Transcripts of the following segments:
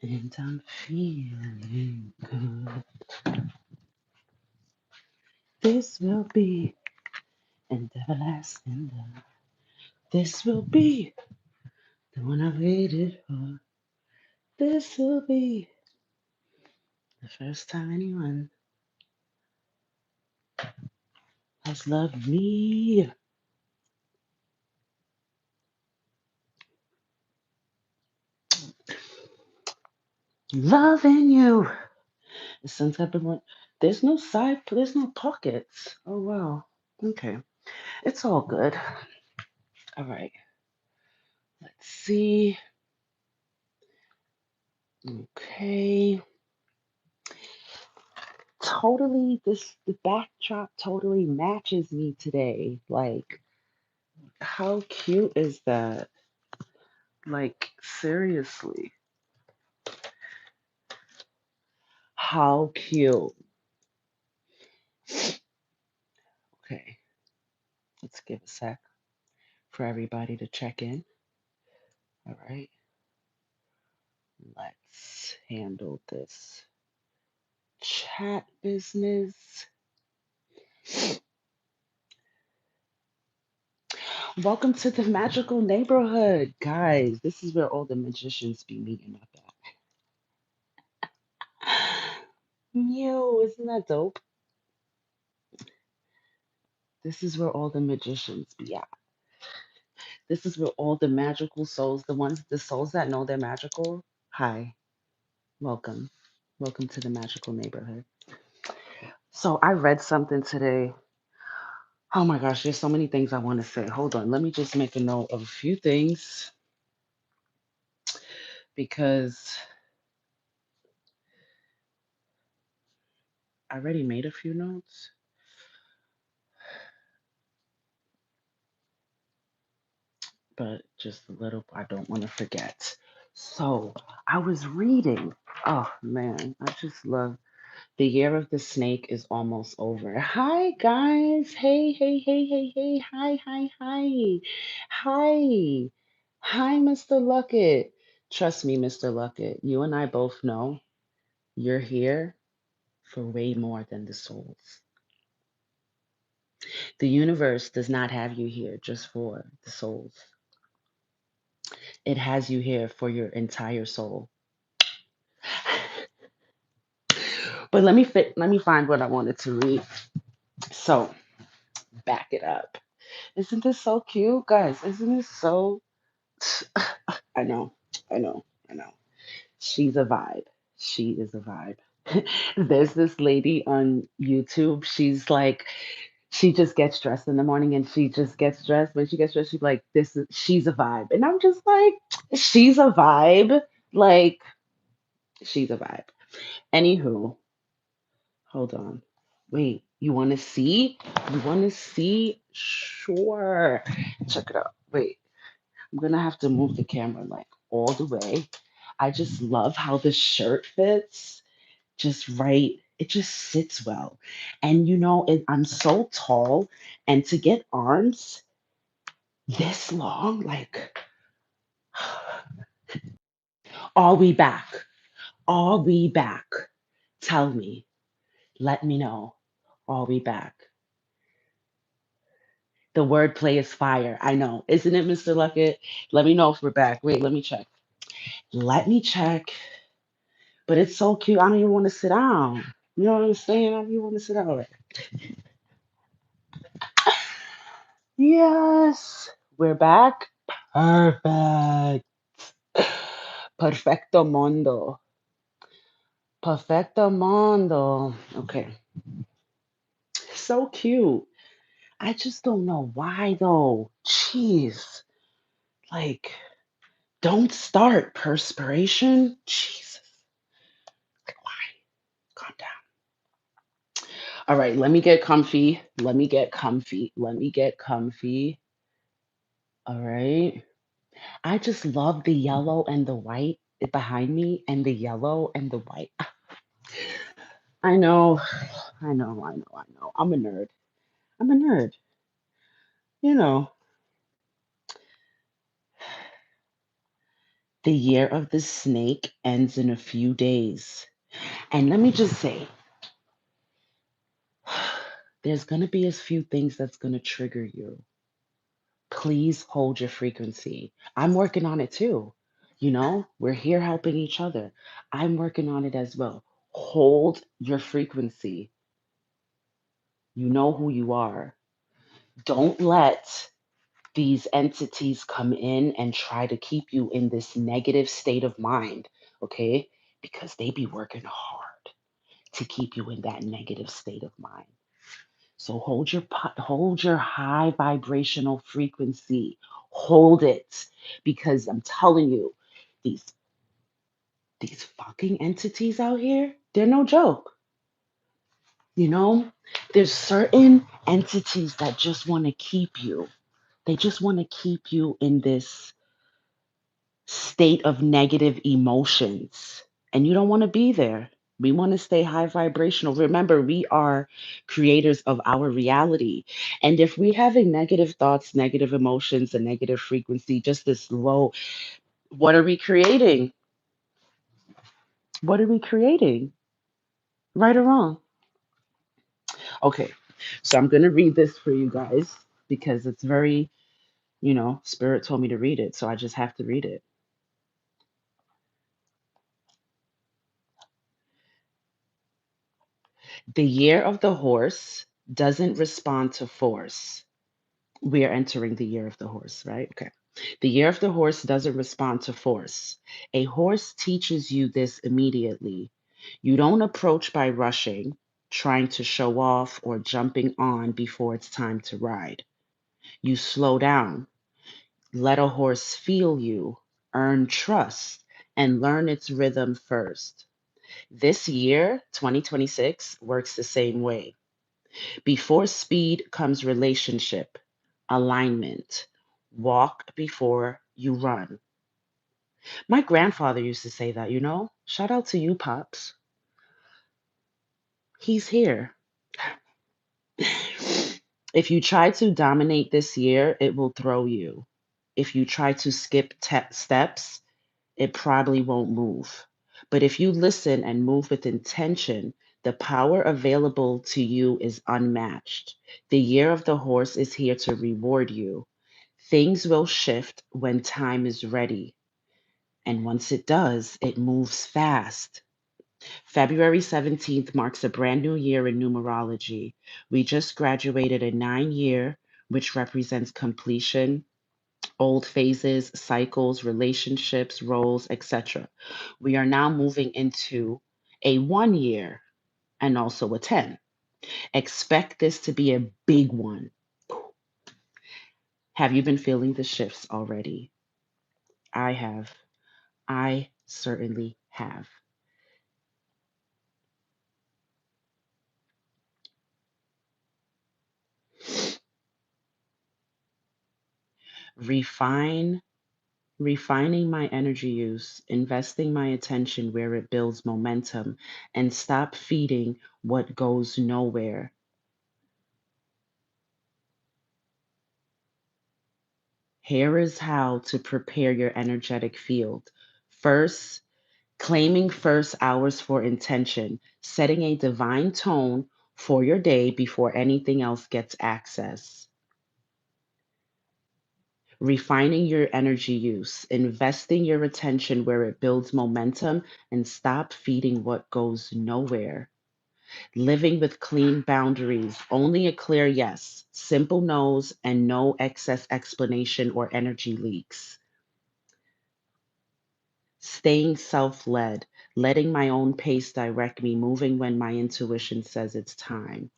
And I'm feeling good. This will be an everlasting love. This will be the one I waited for. This will be the first time anyone has loved me. Loving you. It's some type of one. There's no pockets. Oh wow. Okay. It's all good. All right. Let's see. Okay. Totally, the backdrop totally matches me today. Like, how cute is that? Like, seriously. How cute. Okay. Let's give a sec for everybody to check in. All right. Let's handle this chat business. Welcome to the magical neighborhood, guys. This is where all the magicians be meeting up at. Yo, isn't that dope? This is where all the magicians be at. This is where all the magical souls, the souls that know they're magical. Hi, welcome. Welcome to the magical neighborhood. So I read something today. Oh my gosh, there's so many things I want to say. Hold on, let me just make a note of a few things because I already made a few notes, but just a little, I don't want to forget. So I was reading. Oh man, I just love the year of the snake is almost over. Hi guys. Hey, hey, hey, hey, hey. Hi, hi, hi. Hi. Hi, Mr. Luckett. Trust me, Mr. Luckett. You and I both know you're here for way more than the souls. The universe does not have you here just for the souls. It has you here for your entire soul. But let me find what I wanted to read. So, back it up. Isn't this so cute, guys? Isn't this so I know, I know, I know. She's a vibe. She is a vibe. There's this lady on YouTube. She just gets dressed in the morning and she just gets dressed. When she gets dressed, she's like, she's a vibe. And I'm just like, she's a vibe. Like, she's a vibe. Anywho, hold on. Wait, you want to see? You want to see? Sure. Check it out. Wait. I'm gonna have to move the camera like all the way. I just love how the shirt fits just right. It just sits well. And I'm so tall, and to get arms this long, like, are we back? Are we back? Tell me. Let me know. Are we back? The wordplay is fire. I know. Isn't it, Mr. Luckett? Let me know if we're back. Wait, let me check. Let me check. But it's so cute. I don't even want to sit down. You know what I'm saying? I don't even want to sit down. Like, yes, we're back. Perfect. Perfecto mondo. Perfecto mondo. Okay. So cute. I just don't know why though. Jeez. Like, don't start perspiration. Jesus. Why? Calm down. All right, let me get comfy. Let me get comfy. Let me get comfy. All right. I just love the yellow and the white behind me and the yellow and the white. I know, I know, I know, I know. I'm a nerd. I'm a nerd. You know, The year of the snake ends in a few days. And let me just say, there's going to be a few things that's going to trigger you. Please hold your frequency. I'm working on it too. We're here helping each other. I'm working on it as well. Hold your frequency. You know who you are. Don't let these entities come in and try to keep you in this negative state of mind, okay? Because they be working hard to keep you in that negative state of mind. So hold your high vibrational frequency. Hold it, because I'm telling you, these these fucking entities out here, they're no joke. You know, there's certain entities that just want to keep you. They just want to keep you in this state of negative emotions. And you don't want to be there. We want to stay high vibrational. Remember, we are creators of our reality. And if we're having negative thoughts, negative emotions, a negative frequency, just this low, what are we creating? What are we creating? Right or wrong? Okay, so I'm going to read this for you guys because it's very, Spirit told me to read it. So I just have to read it. The year of the horse doesn't respond to force. We are entering the year of the horse, right? Okay. The year of the horse doesn't respond to force. A horse teaches you this immediately. You don't approach by rushing, trying to show off, or jumping on before it's time to ride. You slow down, let a horse feel you, earn trust, and learn its rhythm first. This year, 2026, works the same way. Before speed comes relationship, alignment. Walk before you run. My grandfather used to say that. Shout out to you, Pops. He's here. If you try to dominate this year, it will throw you. If you try to skip steps, it probably won't move. But if you listen and move with intention, the power available to you is unmatched. The year of the horse is here to reward you. Things will shift when time is ready. And once it does, it moves fast. February 17th marks a brand new year in numerology. We just graduated a 9 year, which represents completion, old phases, cycles, relationships, roles, etc. We are now moving into a 1 year and also a 10. Expect this to be a big one. Have you been feeling the shifts already? I have. I certainly have. Refine, refining my energy use, investing my attention where it builds momentum, and stop feeding what goes nowhere. Here is how to prepare your energetic field. First, claiming first hours for intention, setting a divine tone for your day before anything else gets access. Refining your energy use, investing your attention where it builds momentum, and stop feeding what goes nowhere. Living with clean boundaries, only a clear yes, simple no's, and no excess explanation or energy leaks. Staying self led, letting my own pace direct me, moving when my intuition says it's time,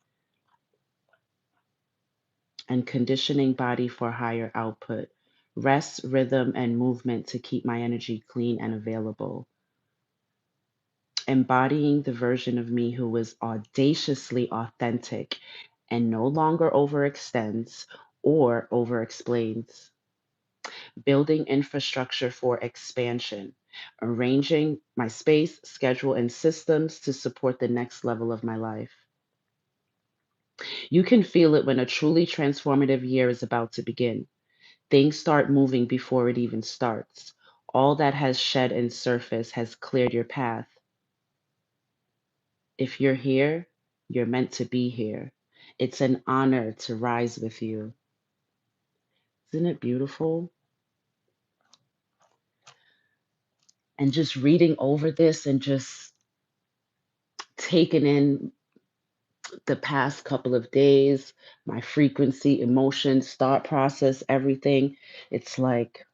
and conditioning body for higher output. Rest, rhythm, and movement to keep my energy clean and available. Embodying the version of me who is audaciously authentic and no longer overextends or overexplains. Building infrastructure for expansion, arranging my space, schedule, and systems to support the next level of my life. You can feel it when a truly transformative year is about to begin. Things start moving before it even starts. All that has shed and surfaced has cleared your path. If you're here, you're meant to be here. It's an honor to rise with you. Isn't it beautiful? And just reading over this and just taking in the past couple of days, my frequency, emotions, thought process, everything, it's like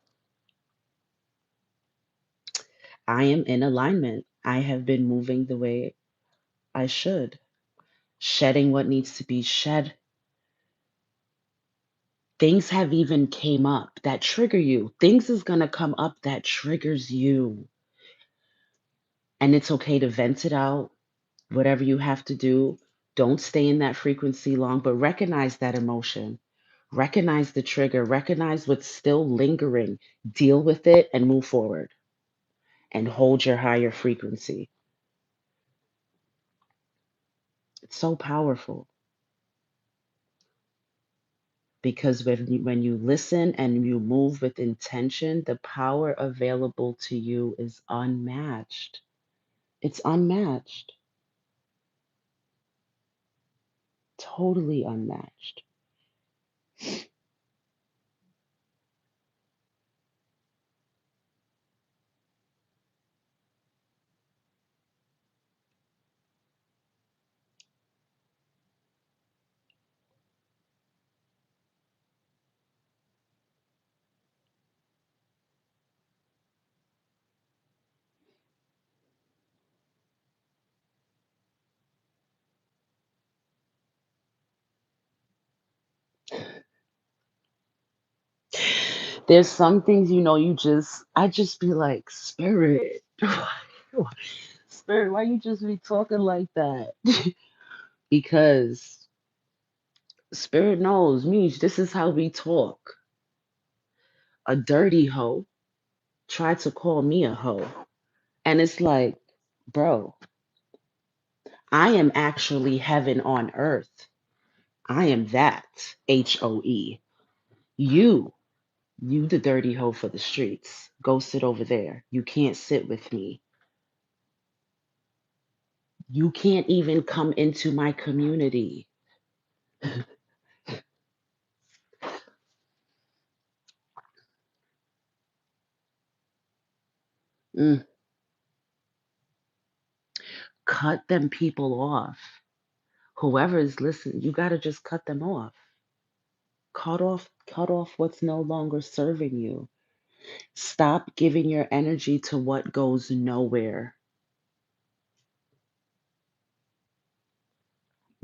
I am in alignment. I have been moving the way I should, shedding what needs to be shed. Things have even came up that trigger you. Things is going to come up that triggers you. And it's okay to vent it out, whatever you have to do. Don't stay in that frequency long, but recognize that emotion. Recognize the trigger. Recognize what's still lingering. Deal with it and move forward and hold your higher frequency. It's so powerful because when you listen and you move with intention, the power available to you is unmatched. It's unmatched, totally unmatched. There's some things, I just be like, Spirit, Spirit, why you just be talking like that? Because Spirit knows me. This is how we talk. A dirty hoe tried to call me a hoe. And it's like, bro, I am actually heaven on earth. I am that, HOE. You, you the dirty hoe for the streets. Go sit over there. You can't sit with me. You can't even come into my community. Mm, cut them people off. Whoever is listening, you got to just cut them off. Cut off what's no longer serving you. Stop giving your energy to what goes nowhere.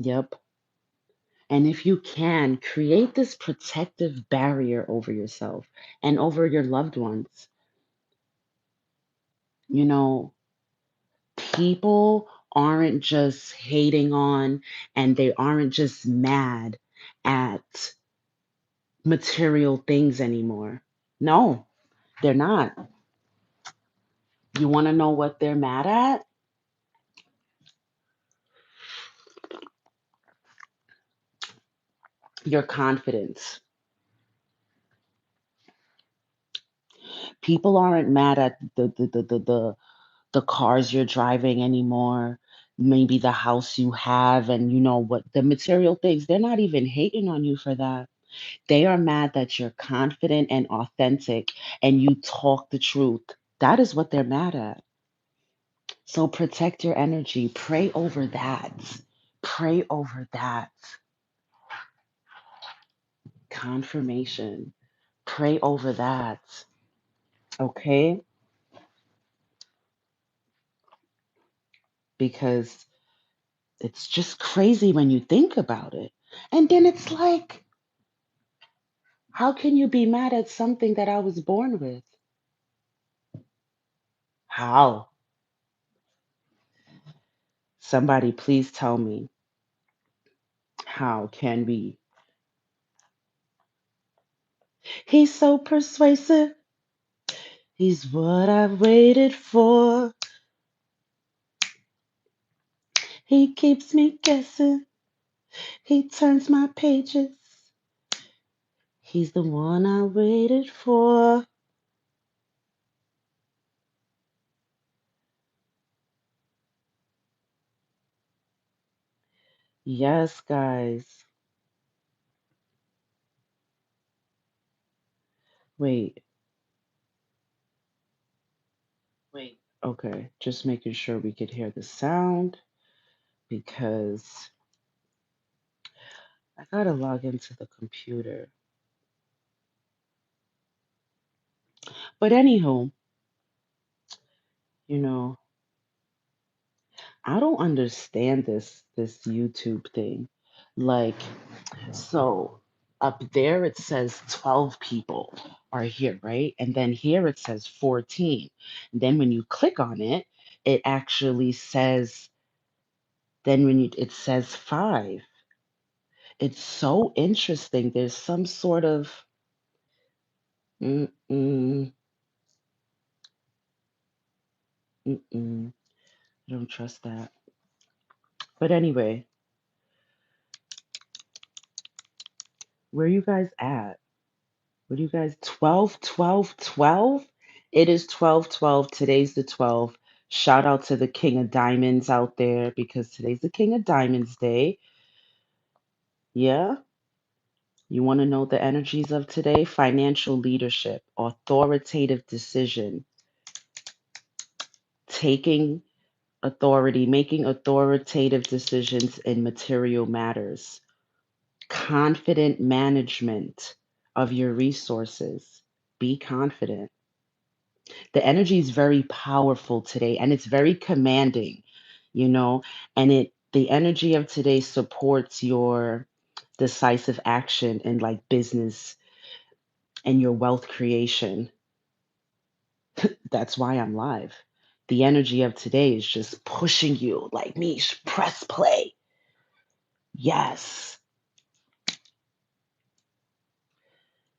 Yep. And if you can, create this protective barrier over yourself and over your loved ones. You know, people aren't just hating on and they aren't just mad at material things anymore. No, they're not. You want to know what they're mad at? Your confidence. People aren't mad at the cars you're driving anymore, maybe the house you have, and what the material things. They're not even hating on you for that. They are mad that you're confident and authentic and you talk the truth. That is what they're mad at. So protect your energy. Pray over that. Pray over that. Confirmation. Pray over that. Okay? Because it's just crazy when you think about it. And then it's like, how can you be mad at something that I was born with? How? Somebody please tell me, how can we? He's so persuasive. He's what I've waited for. He keeps me guessing. He turns my pages. He's the one I waited for. Yes, guys. Wait, wait. Okay, just making sure we could hear the sound because I gotta log into the computer. But anywho, you know, I don't understand this YouTube thing. Like, so up there it says 12 people are here, right? And then here it says 14. And then when you click on it, it actually says then when you it says 5. It's so interesting. There's some sort of mm-mm, mm-mm. I don't trust that. But anyway, where you guys at? What do you guys 12, 12, 12? It is 12, 12. Today's the 12th. Shout out to the King of Diamonds out there because today's the King of Diamonds Day. Yeah? You want to know the energies of today? Financial leadership, authoritative decision, taking authority, making authoritative decisions in material matters, confident management of your resources. Be confident. The energy is very powerful today and it's very commanding, you know, and the energy of today supports your decisive action in like business and your wealth creation. That's why I'm live. The energy of today is just pushing you like me, press play. Yes.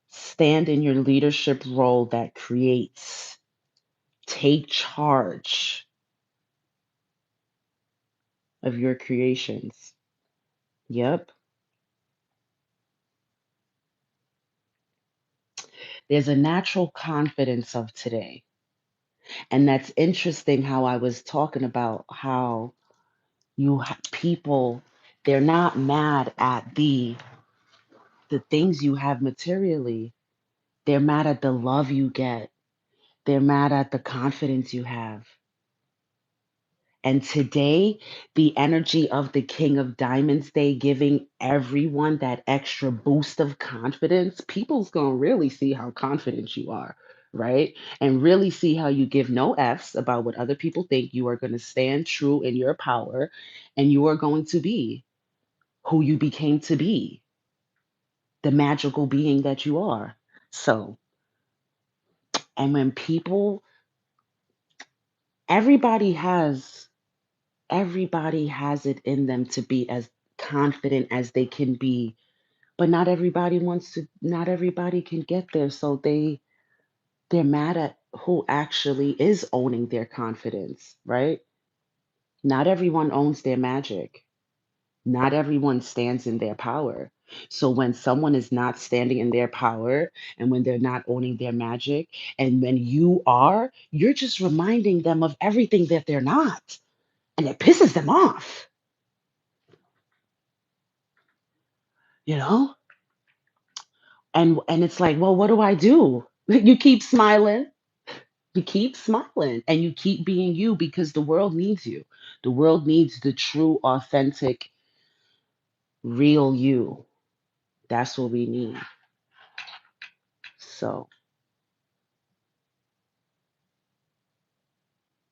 Stand in your leadership role that creates. Take charge of your creations. Yep. There's a natural confidence of today. And that's interesting how I was talking about how people, they're not mad at the things you have materially. They're mad at the love you get. They're mad at the confidence you have. And today, the energy of the King of Diamonds Day giving everyone that extra boost of confidence, people's going to really see how confident you are, right? And really see how you give no F's about what other people think. You are going to stand true in your power and you are going to be who you became to be, the magical being that you are. So, and when people, everybody has everybody has it in them to be as confident as they can be, but not everybody can get there, so they're mad at who actually is owning their confidence, right? Not everyone owns their magic. Not everyone stands in their power. So when someone is not standing in their power and when they're not owning their magic, and when you are, you're just reminding them of everything that they're not, and it pisses them off, you know. And it's like, well, what do I do? You keep smiling, you keep smiling, and you keep being you because the world needs you. The world needs the true, authentic, real you. That's what we need. So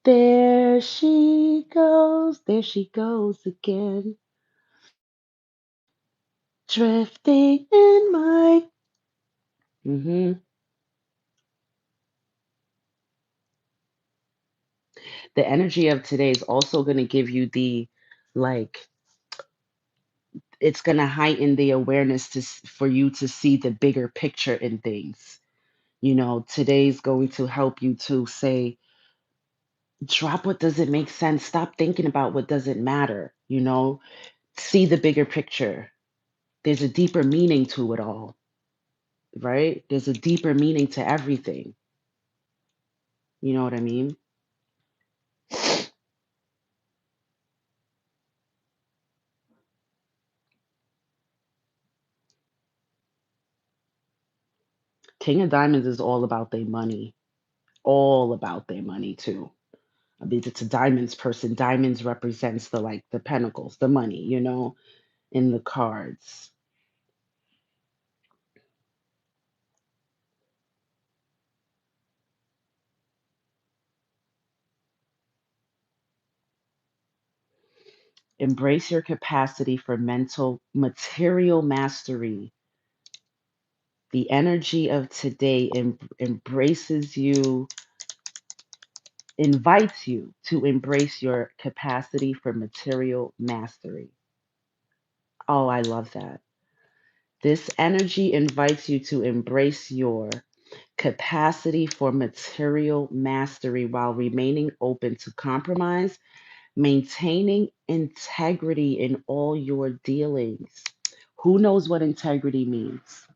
there she goes again, drifting in my. hmm The energy of today is also going to give you the, like, it's going to heighten the awareness for you to see the bigger picture in things. Today's going to help you to say, drop what doesn't make sense. Stop thinking about what doesn't matter. See the bigger picture. There's a deeper meaning to it all, right? There's a deeper meaning to everything. You know what I mean? King of Diamonds is all about their money, all about their money too. I mean, it's a diamonds person. Diamonds represents the like the pentacles, the money, in the cards. Embrace your capacity for mental material mastery. The energy of today embraces you, invites you to embrace your capacity for material mastery. Oh, I love that. This energy invites you to embrace your capacity for material mastery while remaining open to compromise, maintaining integrity in all your dealings. Who knows what integrity means?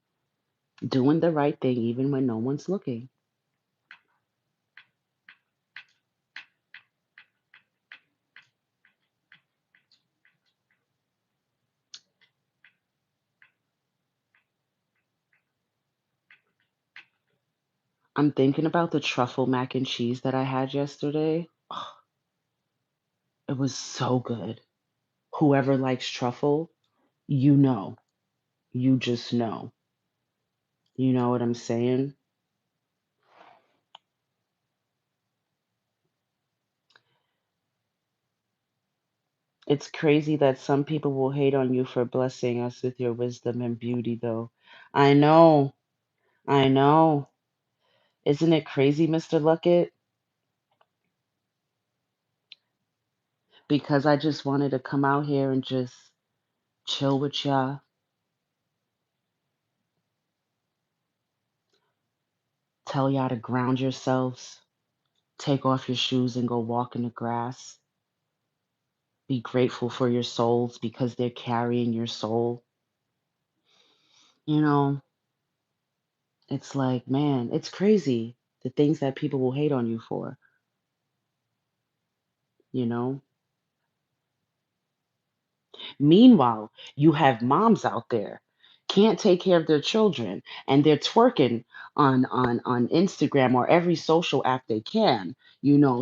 Doing the right thing even when no one's looking. I'm thinking about the truffle mac and cheese that I had yesterday. Oh, it was so good. Whoever likes truffle, you know, you just know. You know what I'm saying? It's crazy that some people will hate on you for blessing us with your wisdom and beauty, though. I know, I know. Isn't it crazy, Mr. Luckett? Because I just wanted to come out here and just chill with y'all, tell y'all to ground yourselves, take off your shoes and go walk in the grass. Be grateful for your souls because they're carrying your soul. You know, it's like, man, it's crazy the things that people will hate on you for, you know? Meanwhile, you have moms out there can't take care of their children and they're twerking on Instagram or every social app they can,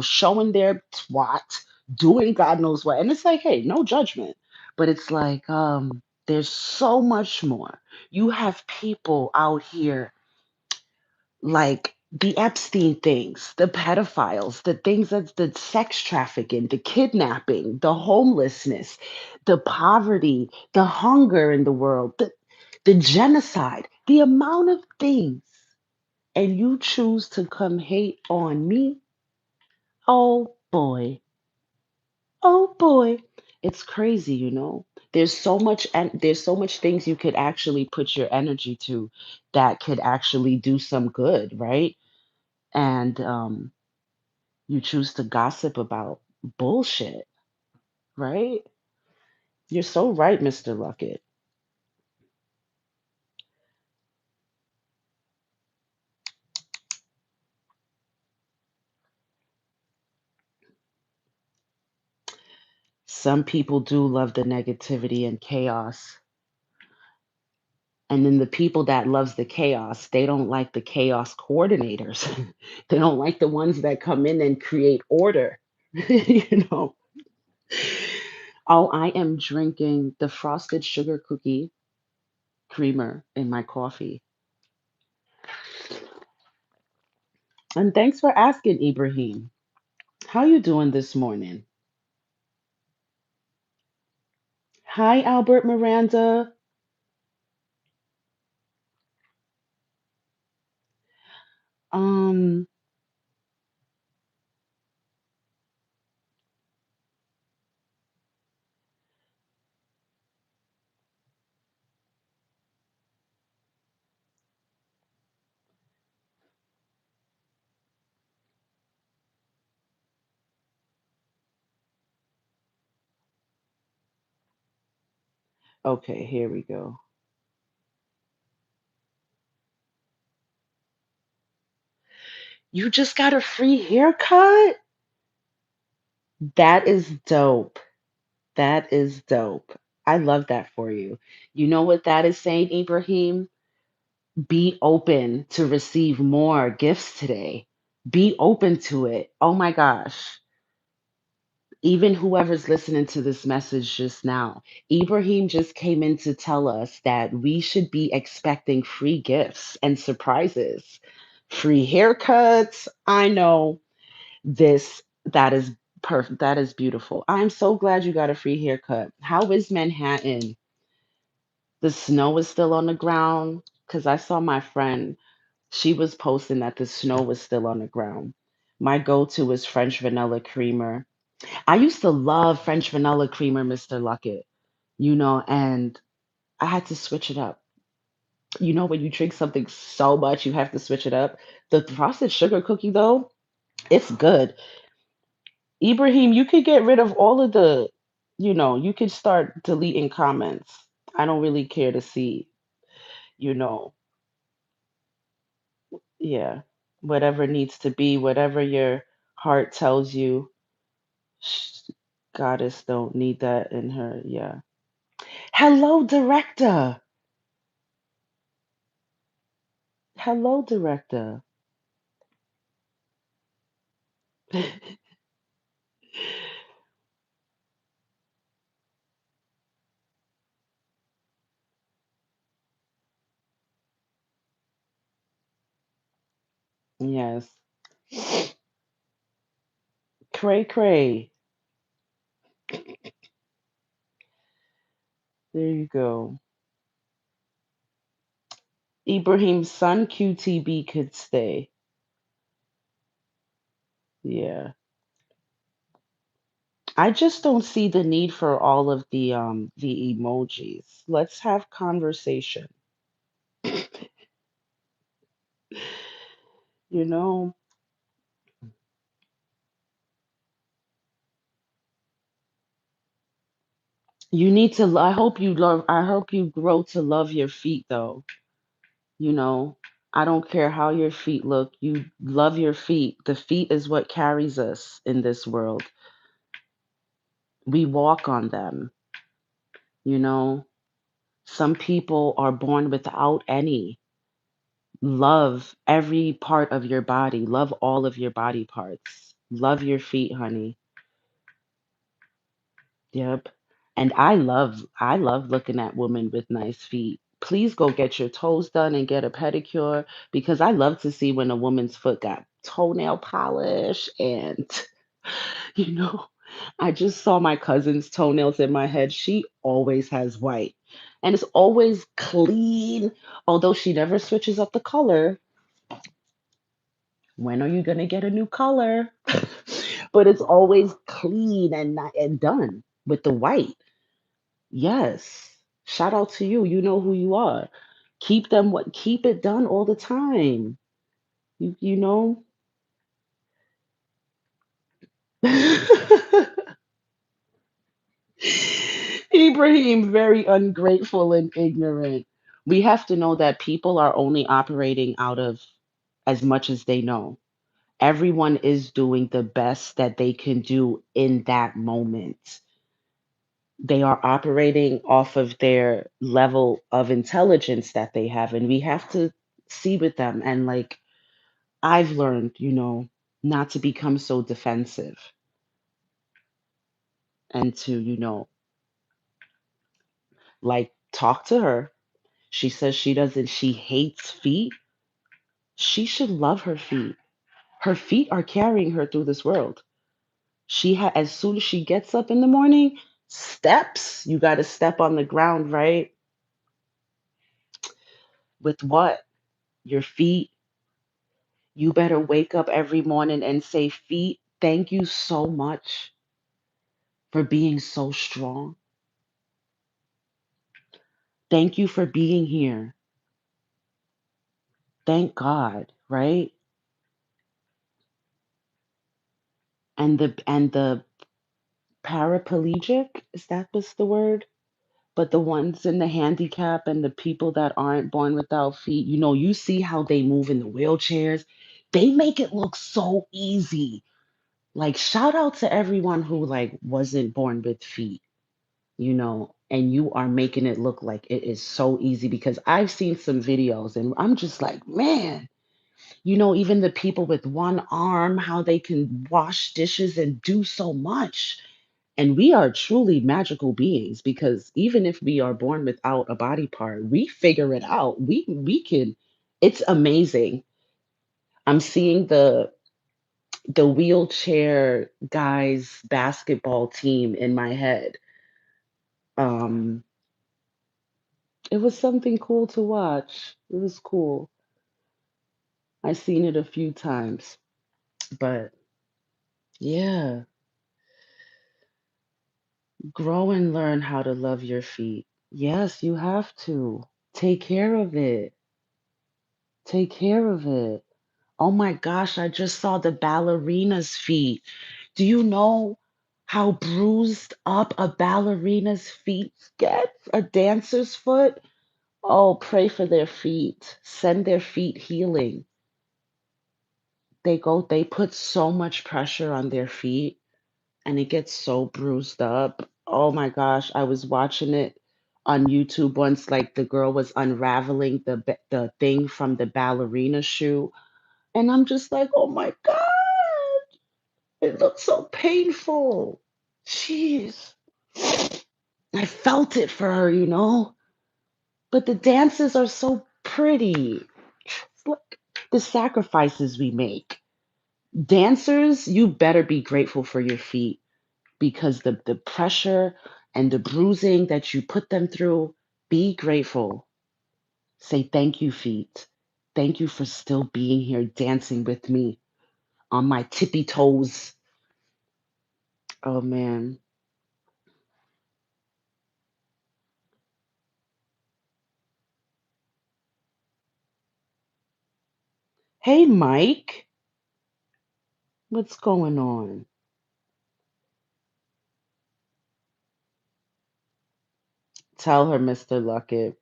showing their twat, doing God knows what. And it's like, hey, no judgment. But it's like there's so much more. You have people out here like the Epstein things, the pedophiles, the things that's the sex trafficking, the kidnapping, the homelessness, the poverty, the hunger in the world, the genocide, the amount of things. And you choose to come hate on me? Oh boy. Oh boy. It's crazy, There's so much and there's so much things you could actually put your energy to that could actually do some good, right? And you choose to gossip about bullshit, right? You're so right, Mr. Luckett. Some people do love the negativity and chaos. And then the people that loves the chaos, they don't like the chaos coordinators. They don't like the ones that come in and create order. you know. Oh, I am drinking the frosted sugar cookie creamer in my coffee. And thanks for asking, Ibrahim. How you doing this morning? Hi, Albert Miranda. Um, okay, here we go. You just got a free haircut? That is dope. That is dope. I love that for you. You know what that is saying, Ibrahim? Be open to receive more gifts today. Be open to it. Oh my gosh. Even whoever's listening to this message just now, Ibrahim just came in to tell us that we should be expecting free gifts and surprises, free haircuts. I know this, that is perfect. That is beautiful. I'm so glad you got a free haircut. How is Manhattan? The snow is still on the ground because I saw my friend. She was posting that the snow was still on the ground. My go to is French vanilla creamer. I used to love French vanilla creamer, Mr. Luckett, and I had to switch it up. When you drink something so much, you have to switch it up. The frosted sugar cookie, though, it's good. Ibrahim, you could get rid of all of you could start deleting comments. I don't really care to see, you know, yeah, whatever needs to be, whatever your heart tells you. sh- Goddess don't need that in her. Yeah. Hello, director. Hello, director. Yes. Cray cray. There you go. Ibrahim's son QTB could stay. Yeah. I just don't see the need for all of the emojis. Let's have conversation. You know, you need to I hope you grow to love your feet though. You know, I don't care how your feet look. You love your feet. The feet is what carries us in this world. We walk on them, you know. Some people are born without any. Love every part of your body. Love all of your body parts. Love your feet, honey. Yep. And I love looking at women with nice feet. Please go get your toes done and get a pedicure because I love to see when a woman's foot got toenail polish and you know, I just saw my cousin's toenails in my head. She always has white and it's always clean, although she never switches up the color. When are you going to get a new color? But it's always clean and done with the white. Yes. Shout out to you. You know who you are. Keep it done all the time. You know? Ibrahim, very ungrateful and ignorant. We have to know that people are only operating out of as much as they know. Everyone is doing the best that they can do in that moment. They are operating off of their level of intelligence that they have, and we have to see with them. And like I've learned, not to become so defensive and to, like talk to her. She says she hates feet. She should love her feet. Her feet are carrying her through this world. As soon as she gets up in the morning, steps, you got to step on the ground, right? With what? Your feet. You better wake up every morning and say, feet, thank you so much for being so strong. Thank you for being here. Thank God, right? And the paraplegic, is that what's the word? But the ones in the handicap and the people that aren't born without feet, you see how they move in the wheelchairs. They make it look so easy. Like shout out to everyone who like wasn't born with feet, and you are making it look like it is so easy, because I've seen some videos and I'm just like, man, even the people with one arm, how they can wash dishes and do so much. And we are truly magical beings, because even if we are born without a body part, we figure it out. We can, it's amazing. I'm seeing the wheelchair guys basketball team in my head. Um it was something cool to watch. It was cool. I seen it a few times. But yeah, grow and learn how to love your feet. Yes, you have to. Take care of it. Take care of it. Oh my gosh, I just saw the ballerina's feet. Do you know how bruised up a ballerina's feet gets? A dancer's foot? Oh, pray for their feet. Send their feet healing. They put so much pressure on their feet and it gets so bruised up. Oh my gosh, I was watching it on YouTube once, like the girl was unraveling the thing from the ballerina shoe, and I'm just like, "Oh my God, it looks so painful." Jeez. I felt it for her. But the dances are so pretty. It's like the sacrifices we make. Dancers, you better be grateful for your feet, because the pressure and the bruising that you put them through, be grateful. Say thank you, feet. Thank you for still being here dancing with me on my tippy toes. Oh man. Hey Mike, what's going on? Tell her, Mr. Luckett.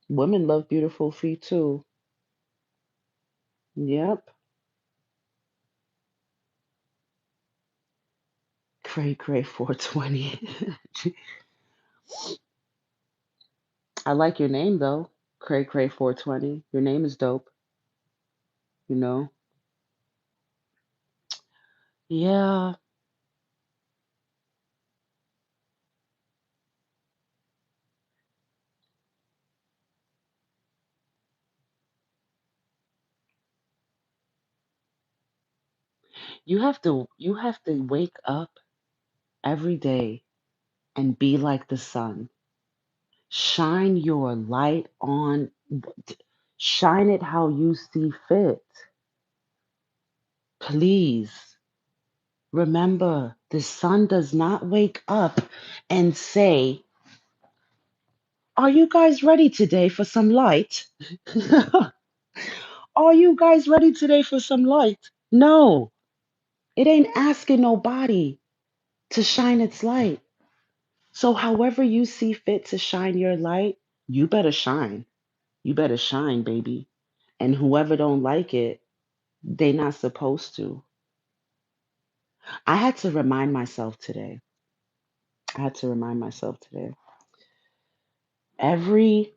Women love beautiful feet too. Yep. Cray 420. I like your name though. Cray 420. Your name is dope, you know? Yeah, you have to wake up every day and be like the sun. Shine your light on, shine it how you see fit. Please remember, the sun does not wake up and say, "Are you guys ready today for some light?" Are you guys ready today for some light? No, it ain't asking nobody to shine its light. So, however you see fit to shine your light, you better shine. You better shine, baby. And whoever don't like it, they not supposed to. I had to remind myself today. I had to remind myself today. Every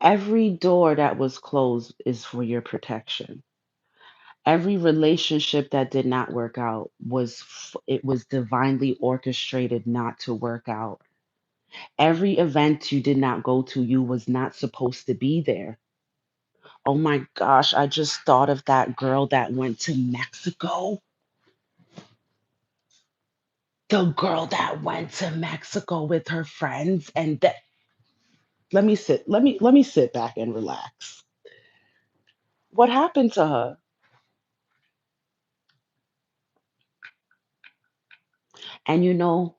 every door that was closed is for your protection. Every relationship that did not work out it was divinely orchestrated not to work out. Every event you did not go to, you was not supposed to be there. Oh my gosh, I just thought of that girl that went to Mexico. The girl that went to Mexico with her friends, and that, let me sit back and relax. What happened to her? And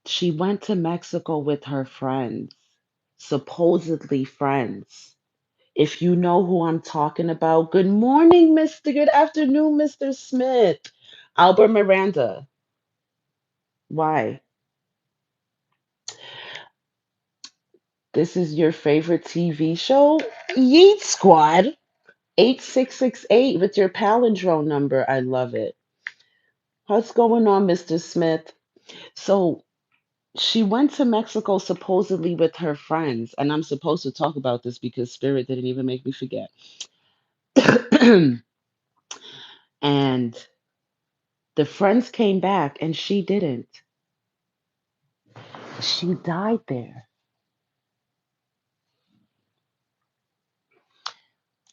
she went to Mexico with her friends, supposedly friends. If you know who I'm talking about, good morning, Mr. Good afternoon, Mr. Smith. Albert Miranda. Why? This is your favorite TV show? Yeet Squad. 8668 with your palindrome number. I love it. What's going on, Mr. Smith? So she went to Mexico supposedly with her friends, and I'm supposed to talk about this because Spirit didn't even make me forget. And the friends came back, and she didn't. She died there.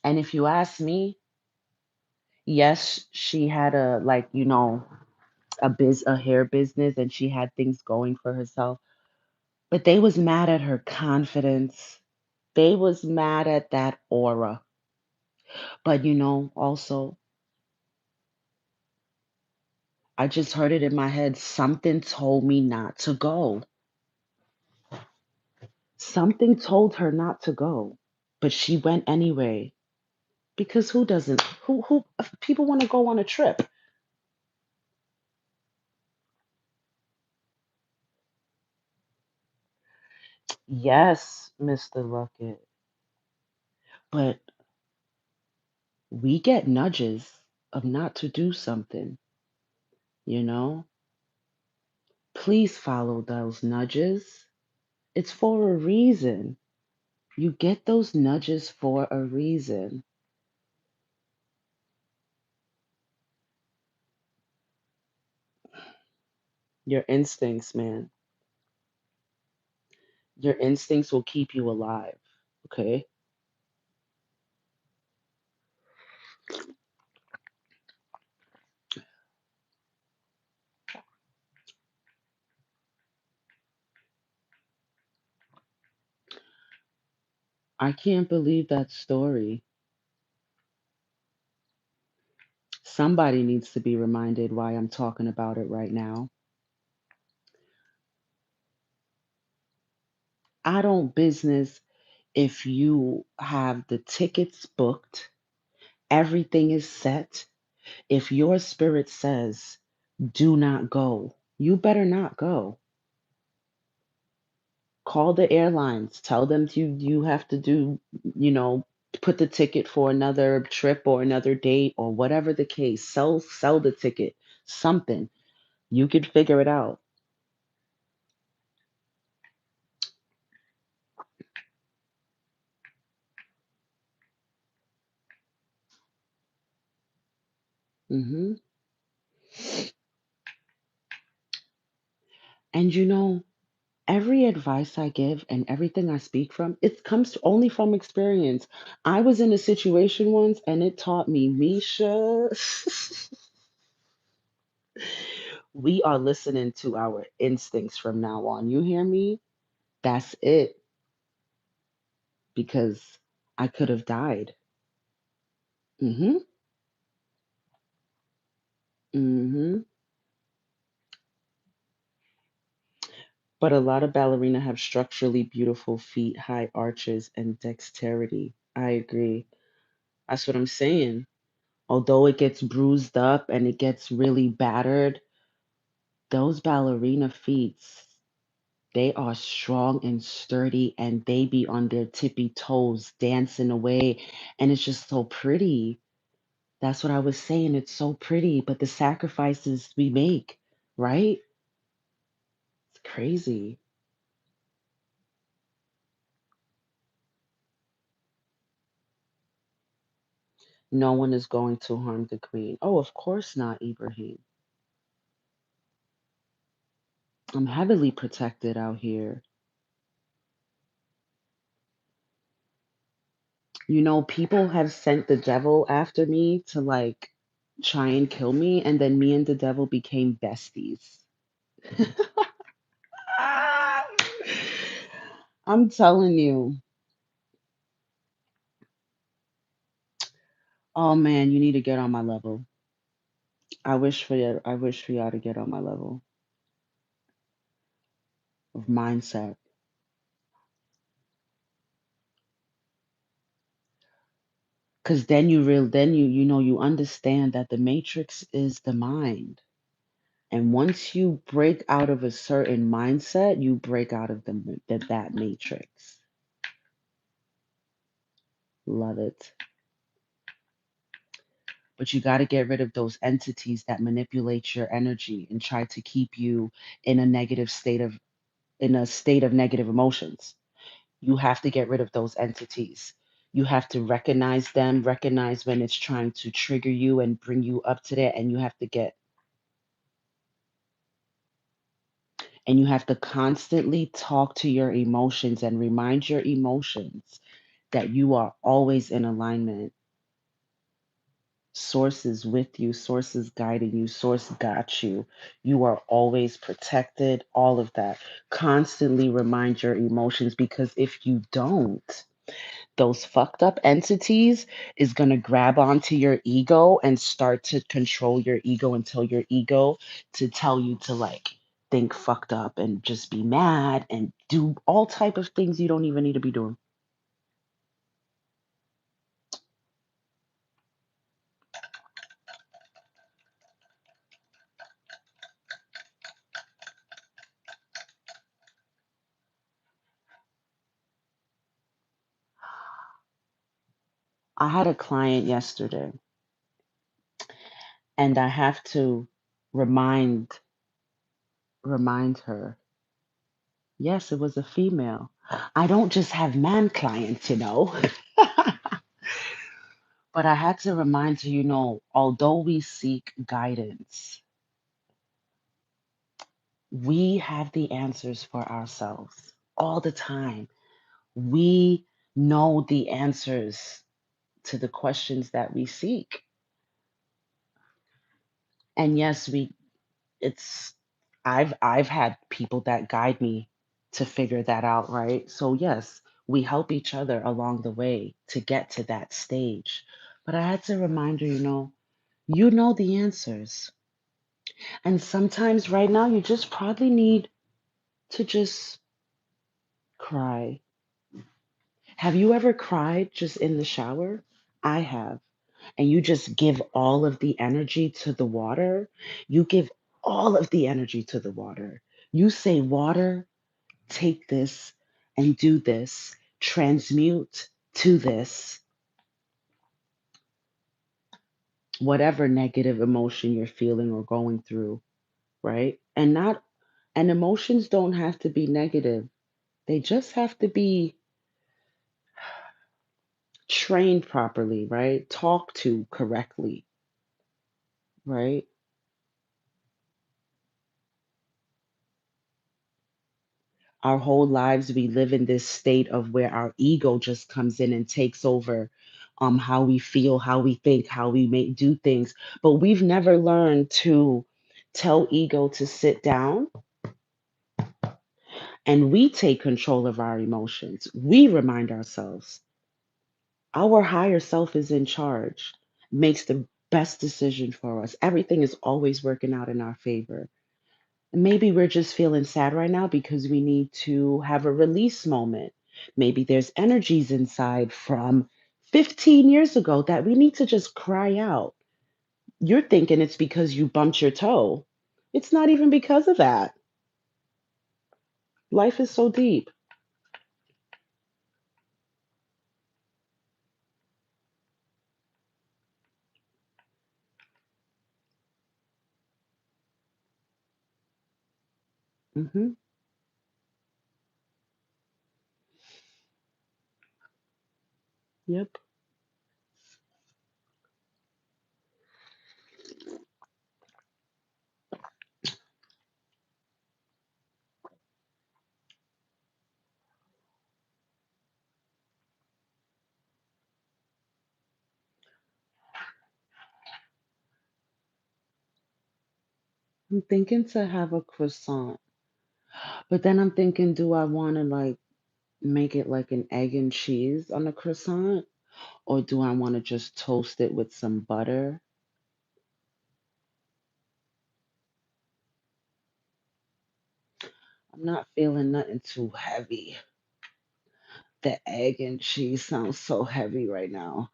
And if you ask me, yes, she had a like, a hair business and she had things going for herself. But they was mad at her confidence. They was mad at that aura. But also I just heard it in my head. Something told me not to go. Something told her not to go. But she went anyway. Because who doesn't? Who if people want to go on a trip? Yes, Mr. Luckett. But we get nudges of not to do something, you know? Please follow those nudges. It's for a reason. You get those nudges for a reason. Your instincts, man. Your instincts will keep you alive. Okay? I can't believe that story. Somebody needs to be reminded why I'm talking about it right now. I don't business if you have the tickets booked, everything is set. If your spirit says, do not go, you better not go. Call the airlines, tell them you have to do, you know, put the ticket for another trip or another date or whatever the case. Sell the ticket. Something. You could figure it out. Hmm. And every advice I give and everything I speak from, it comes only from experience. I was in a situation once and it taught me, Misha, we are listening to our instincts from now on. You hear me? That's it. Because I could have died. Hmm. Hmm. But a lot of ballerina have structurally beautiful feet, high arches, and dexterity. I agree. That's what I'm saying. Although it gets bruised up and it gets really battered, those ballerina feet, they are strong and sturdy and they be on their tippy toes dancing away. And it's just so pretty. That's what I was saying. It's so pretty, but the sacrifices we make, right? It's crazy. No one is going to harm the queen. Oh, of course not, Ibrahim. I'm heavily protected out here. People have sent the devil after me to like try and kill me, and then me and the devil became besties. Ah! I'm telling you. Oh man, you need to get on my level. I wish for y'all to get on my level of mindset. Cause then you understand that the matrix is the mind. And once you break out of a certain mindset, you break out of that matrix. Love it. But you got to get rid of those entities that manipulate your energy and try to keep you in a negative state of in a state of negative emotions. You have to get rid of those entities. You have to recognize them, recognize when it's trying to trigger you and bring you up to there, and you have to constantly talk to your emotions and remind your emotions that you are always in alignment. Source is with you, source is guiding you, source got you. You are always protected, all of that. Constantly remind your emotions, because if you don't, those fucked up entities is going to grab onto your ego and start to control your ego and tell your ego to tell you to like think fucked up and just be mad and do all type of things you don't even need to be doing. I had a client yesterday, and I have to remind remind her. Yes, it was a female. I don't just have man clients, but I had to remind her, although we seek guidance, we have the answers for ourselves all the time. We know the answers to the questions that we seek. And yes, it's I've had people that guide me to figure that out, right? So yes, we help each other along the way to get to that stage. But I had to remind her, you know the answers. And sometimes right now you just probably need to just cry. Have you ever cried just in the shower? I have. And you just give all of the energy to the water. You give all of the energy to the water. You say, water, take this and do this, transmute to this, whatever negative emotion you're feeling or going through, right? And emotions don't have to be negative. They just have to be trained properly, right? Talked to correctly, right? Our whole lives we live in this state of where our ego just comes in and takes over how we feel, how we think, how we may do things. But we've never learned to tell ego to sit down, and we take control of our emotions. We remind ourselves our higher self is in charge, makes the best decision for us. Everything is always working out in our favor. Maybe we're just feeling sad right now because we need to have a release moment. Maybe there's energies inside from 15 years ago that we need to just cry out. You're thinking it's because you bumped your toe. It's not even because of that. Life is so deep. Hmm. Yep. I'm thinking to have a croissant, but then I'm thinking, do I want to like make it like an egg and cheese on a croissant? Or do I want to just toast it with some butter? I'm not feeling nothing too heavy. The egg and cheese sounds so heavy right now.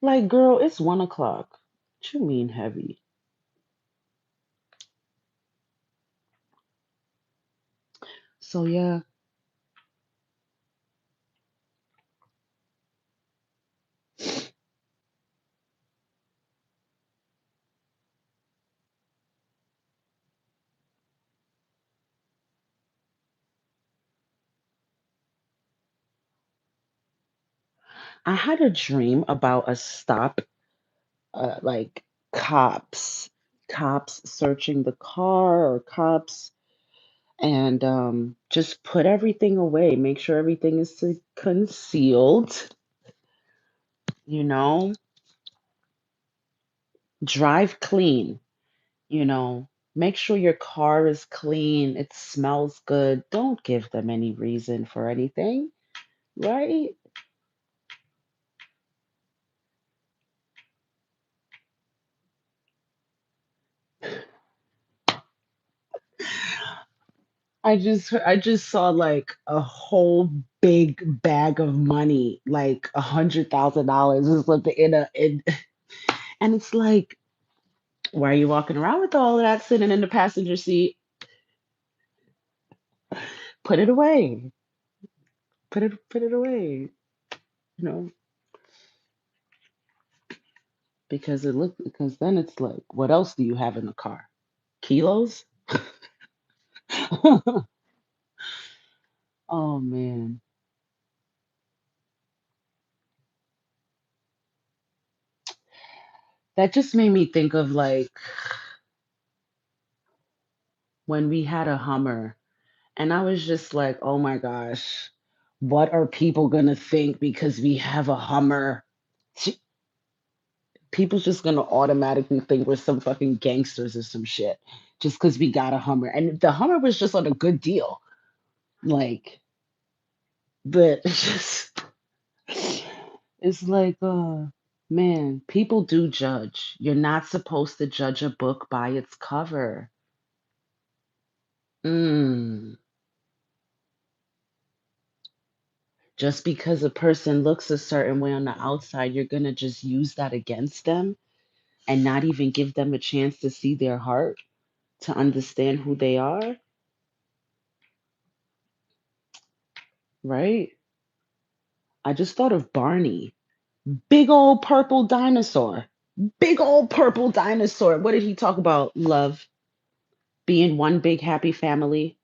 Like, girl, it's 1 o'clock. What you mean heavy? So yeah, I had a dream about a stop, like cops, cops searching the car or cops, and just put everything away, make sure everything is concealed, you know, drive clean, you know, make sure your car is clean, it smells good. Don't give them any reason for anything, right? I just saw like a whole big bag of money, like $100,000 or something and it's like, why are you walking around with all of that sitting in the passenger seat? Put it away. Put it away. You know, because then it's like, what else do you have in the car? Kilos? Oh man. That just made me think of like when we had a Hummer. And I was just like, oh my gosh, what are people gonna think because we have a Hummer? People's just gonna automatically think we're some fucking gangsters or some shit just because we got a Hummer. And the Hummer was just on a good deal. Like, but it's like, man, people do judge. You're not supposed to judge a book by its cover. Mm. Just because a person looks a certain way on the outside, you're gonna just use that against them and not even give them a chance to see their heart, to understand who they are, right? I just thought of Barney. Big old purple dinosaur. Big old purple dinosaur. What did he talk about? Love, being one big happy family.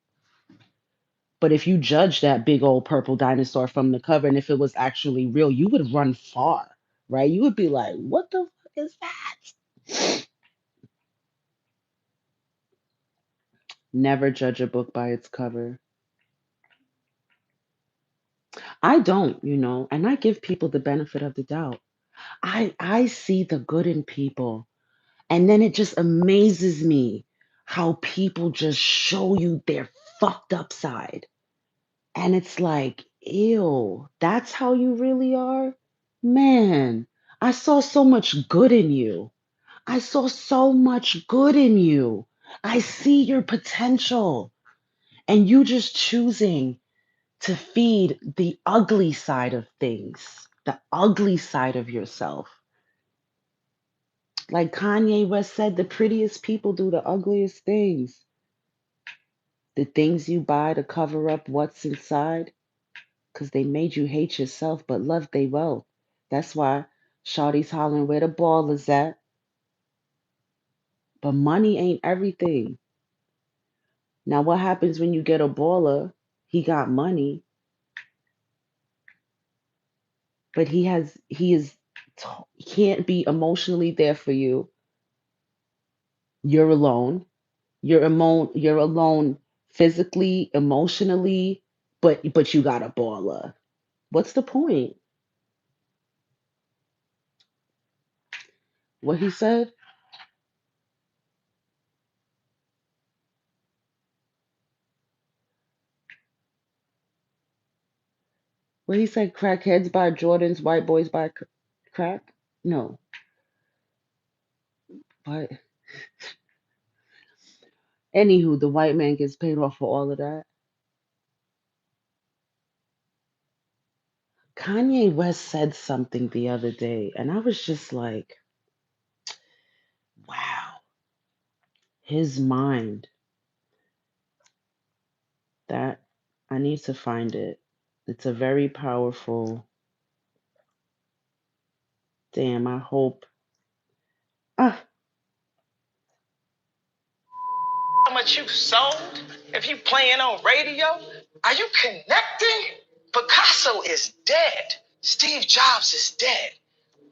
But if you judge that big old purple dinosaur from the cover, and if it was actually real, you would run far, right? You would be like, what the fuck is that? Never judge a book by its cover. I don't, and I give people the benefit of the doubt. I see the good in people. And then it just amazes me how people just show you their fucked up side. And it's like, ew, that's how you really are? Man, I saw so much good in you. I saw so much good in you. I see your potential. And you just choosing to feed the ugly side of things, the ugly side of yourself. Like Kanye West said, the prettiest people do the ugliest things. The things you buy to cover up what's inside, because they made you hate yourself, but love they will. That's why Shawty's hollering where the ball is at. But money ain't everything. Now, what happens when you get a baller? He got money, but he can't be emotionally there for you. You're alone. You're alone physically, emotionally, but you got a baller. What's the point? What he said? What he said? Crackheads buy Jordans, white boys buy crack? No, but anywho, the white man gets paid off for all of that. Kanye West said something the other day, and I was just like, wow, his mind. That I need to find it. It's a very powerful. Damn, I hope. Ah, How much you sold? If you playing on radio, are you connecting? Picasso is dead. Steve Jobs is dead.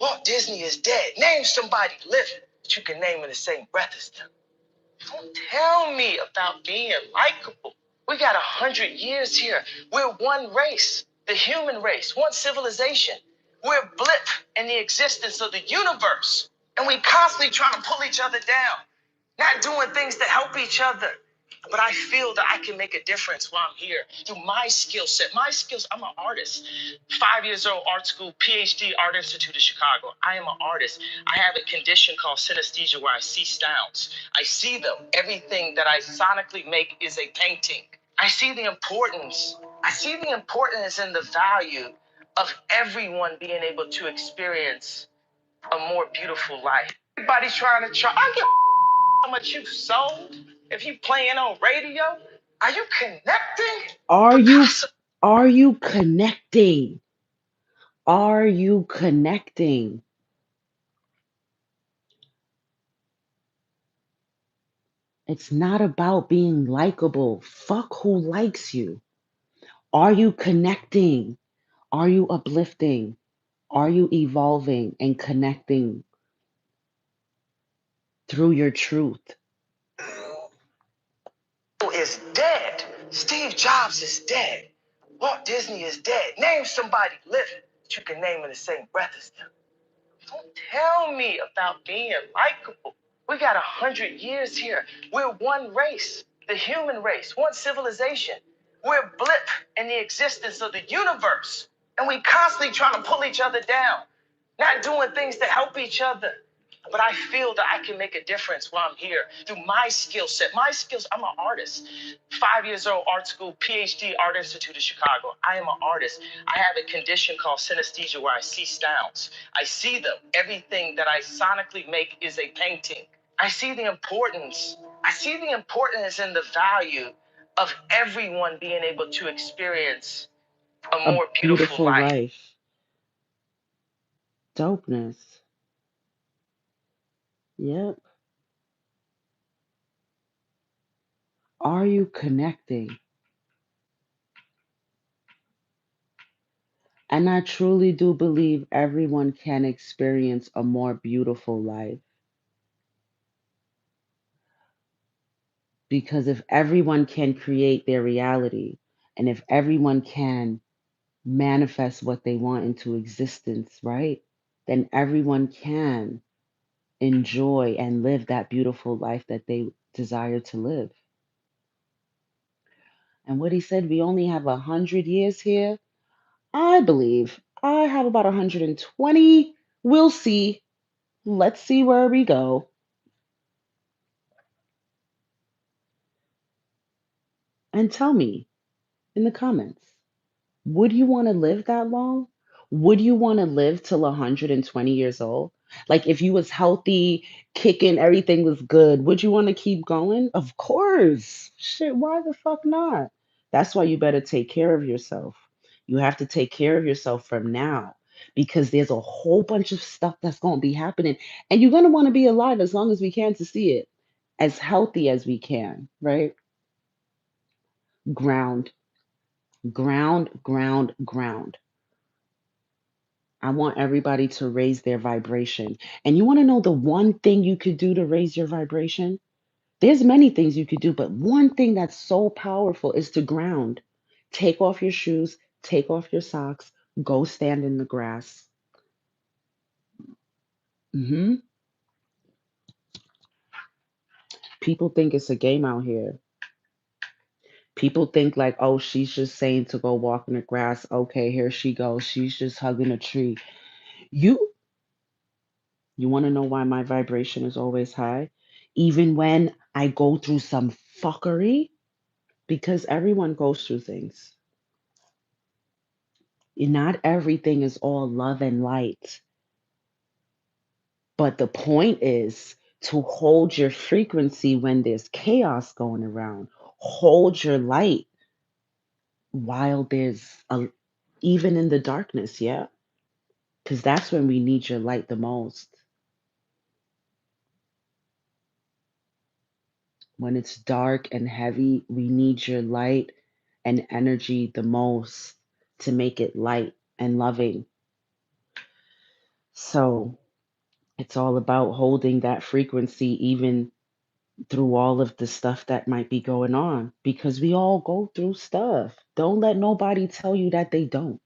Walt Disney is dead. Name somebody living that you can name in the same breath as them. Don't tell me about being likable. We got 100 years here. We're one race, the human race, one civilization. We're a blip in the existence of the universe. And we constantly trying to pull each other down, not doing things to help each other. But I feel that I can make a difference while I'm here through my skill set. My skills, I'm an artist. 5 years old, art school, PhD, Art Institute of Chicago. I am an artist. I have a condition called synesthesia where I see sounds. I see them. Everything that I sonically make is a painting. I see the importance. I see the importance and the value of everyone being able to experience a more beautiful life. Everybody's trying to try. I get how much you sold. If you playing on radio, are you connecting? Are The you possibility. are you connecting? Are you connecting? It's not about being likable. Fuck who likes you. Are you connecting? Are you uplifting? Are you evolving and connecting through your truth? Is dead. Steve Jobs is dead. Walt Disney is dead. Name somebody living that you can name in the same breath as them. Don't tell me about being likable. We got 100 years here. We're one race, the human race, one civilization. We're a blip in the existence of the universe. And we constantly trying to pull each other down, not doing things to help each other. But I feel that I can make a difference while I'm here through my skill set. My skills, I'm an artist. 5 years old, art school, PhD, Art Institute of Chicago. I am an artist. I have a condition called synesthesia where I see sounds. I see them. Everything that I sonically make is a painting. I see the importance. I see the importance and the value of everyone being able to experience a A more beautiful beautiful life. life. Dopeness. Yep. Are you connecting? And I truly do believe everyone can experience a more beautiful life. Because if everyone can create their reality, and if everyone can manifest what they want into existence, right? Then everyone can enjoy and live that beautiful life that they desire to live. And what he said, we only have 100 years here. I believe I have about 120. We'll see. Let's see where we go. And tell me in the comments, would you want to live that long? Would you want to live till 120 years old? Like if you was healthy, kicking, everything was good, would you want to keep going? Of course. Shit, why the fuck not? That's why you better take care of yourself. You have to take care of yourself from now because there's a whole bunch of stuff that's going to be happening and you're going to want to be alive as long as we can to see it, as healthy as we can, right? Ground, ground, ground, ground. I want everybody to raise their vibration. And you want to know the one thing you could do to raise your vibration? There's many things you could do, but one thing that's so powerful is to ground. Take off your shoes, take off your socks, go stand in the grass. hmm People think it's a game out here. People think like, oh, she's just saying to go walk in the grass. Okay, here she goes. She's just hugging a tree. You You want to know why my vibration is always high? Even when I go through some fuckery? Because everyone goes through things. Not everything is all love and light. But the point is to hold your frequency when there's chaos going around. Hold your light while even in the darkness, yeah? Because that's when we need your light the most. When it's dark and heavy, we need your light and energy the most to make it light and loving. So it's all about holding that frequency even through all of the stuff that might be going on, because we all go through stuff. Don't let nobody tell you that they don't.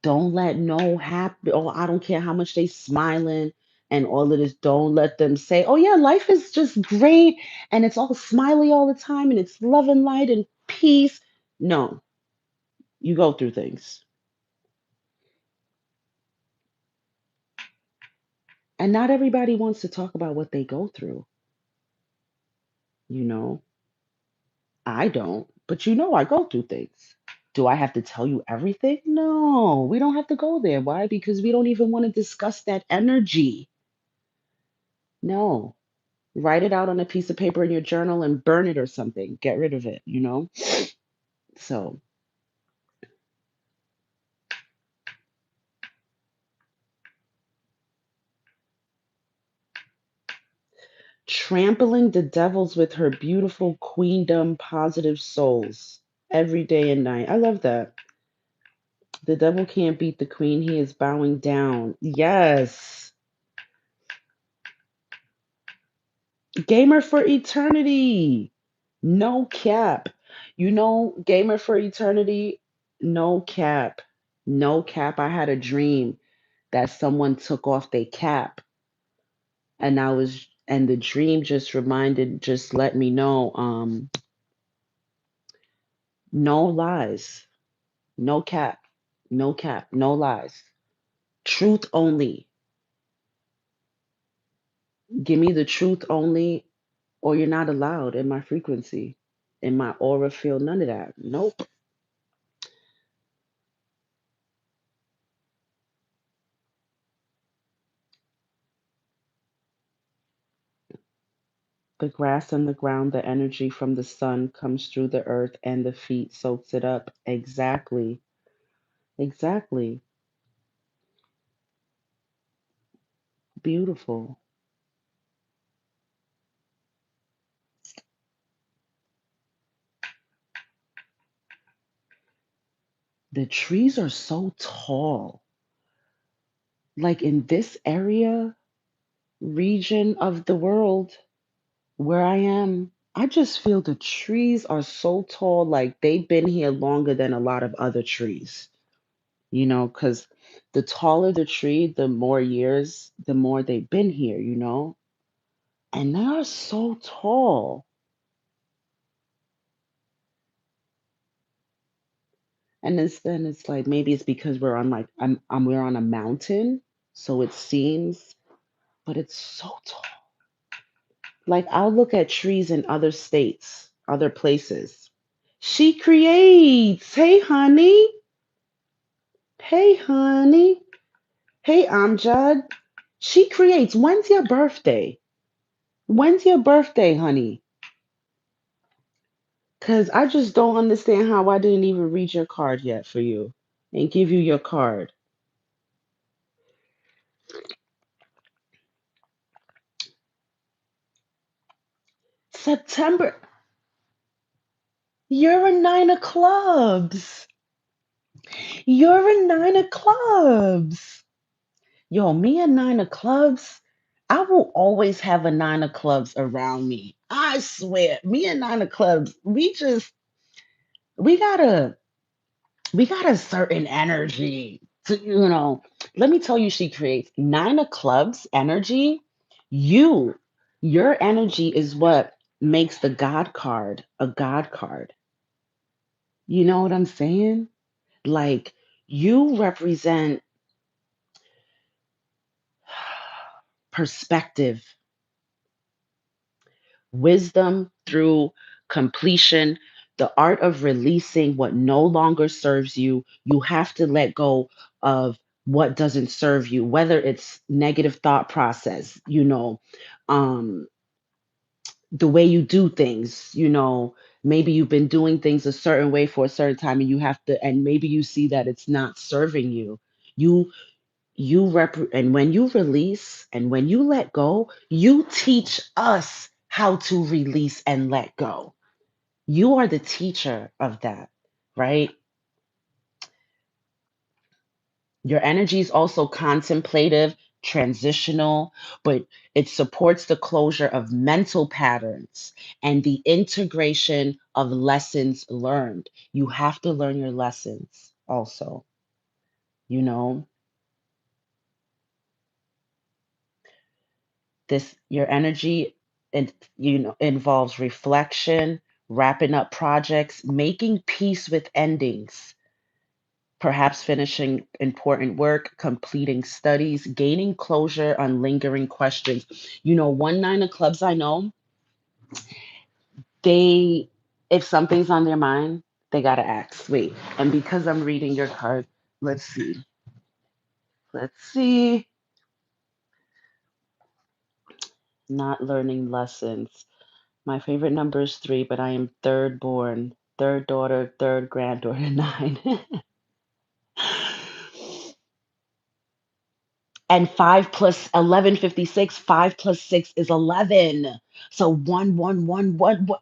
Don't let no happy, oh, I don't care how much they smiling and all of this. Don't let them say, oh yeah, life is just great and it's all smiley all the time and it's love and light and peace. No, you go through things. And not everybody wants to talk about what they go through, you know. I don't, but I go through things. Do I have to tell you everything? No, we don't have to go there. Why? Because we don't even want to discuss that energy. No, write it out on a piece of paper in your journal and burn it or something. Get rid of it. So, trampling the devils with her beautiful queendom, positive souls every day and night. I love that. The devil can't beat the queen. He is bowing down. Yes. Gamer for eternity. No cap. Gamer for eternity. No cap. No cap. I had a dream that someone took off their cap, and the dream just let me know, no lies, no cap, no cap, no lies, truth only. Give me the truth only, or you're not allowed in my frequency, in my aura field. None of that. Nope. The grass and the ground, the energy from the sun comes through the earth and the feet soaks it up. Exactly. Exactly. Beautiful. The trees are so tall. Like in this region of the world where I am, I just feel the trees are so tall, like they've been here longer than a lot of other trees, because the taller the tree, the more years, the more they've been here. And they are so tall. And then it's like maybe it's because we're on a mountain, so it seems, but it's so tall. Like I'll look at trees in other states, other places. She creates. Hey, honey. Hey, honey. Hey, Amjad. She creates. When's your birthday? When's your birthday, honey? Because I just don't understand how I didn't even read your card yet for you and give you your card. September. You're a nine of clubs. You're a nine of clubs. Yo, me and nine of clubs, I will always have a nine of clubs around me. I swear, me and nine of clubs, we got a certain energy. Let me tell you, she creates nine of clubs energy. You, your energy is what makes the God card a God card. You know what I'm saying? Like you represent perspective, wisdom through completion, the art of releasing what no longer serves you. You have to let go of what doesn't serve you, whether it's negative thought process, um, the way you do things, maybe you've been doing things a certain way for a certain time and and maybe you see that it's not serving you. You and when you release and when you let go, you teach us how to release and let go. You are the teacher of that, right? Your energy is also contemplative, transitional, but it supports the closure of mental patterns and the integration of lessons learned. You have to learn your lessons also, you know. This your energy and involves reflection, wrapping up projects, making peace with endings, perhaps finishing important work, completing studies, gaining closure on lingering questions. One nine of clubs I know, they, if something's on their mind, they got to ask. Wait, and because I'm reading your card, let's see. Let's see. Not learning lessons. My favorite number is three, but I am third born, third daughter, third granddaughter, nine. And 5 plus 1156, 5 plus 6 is 11. So 1 1 1 1 1.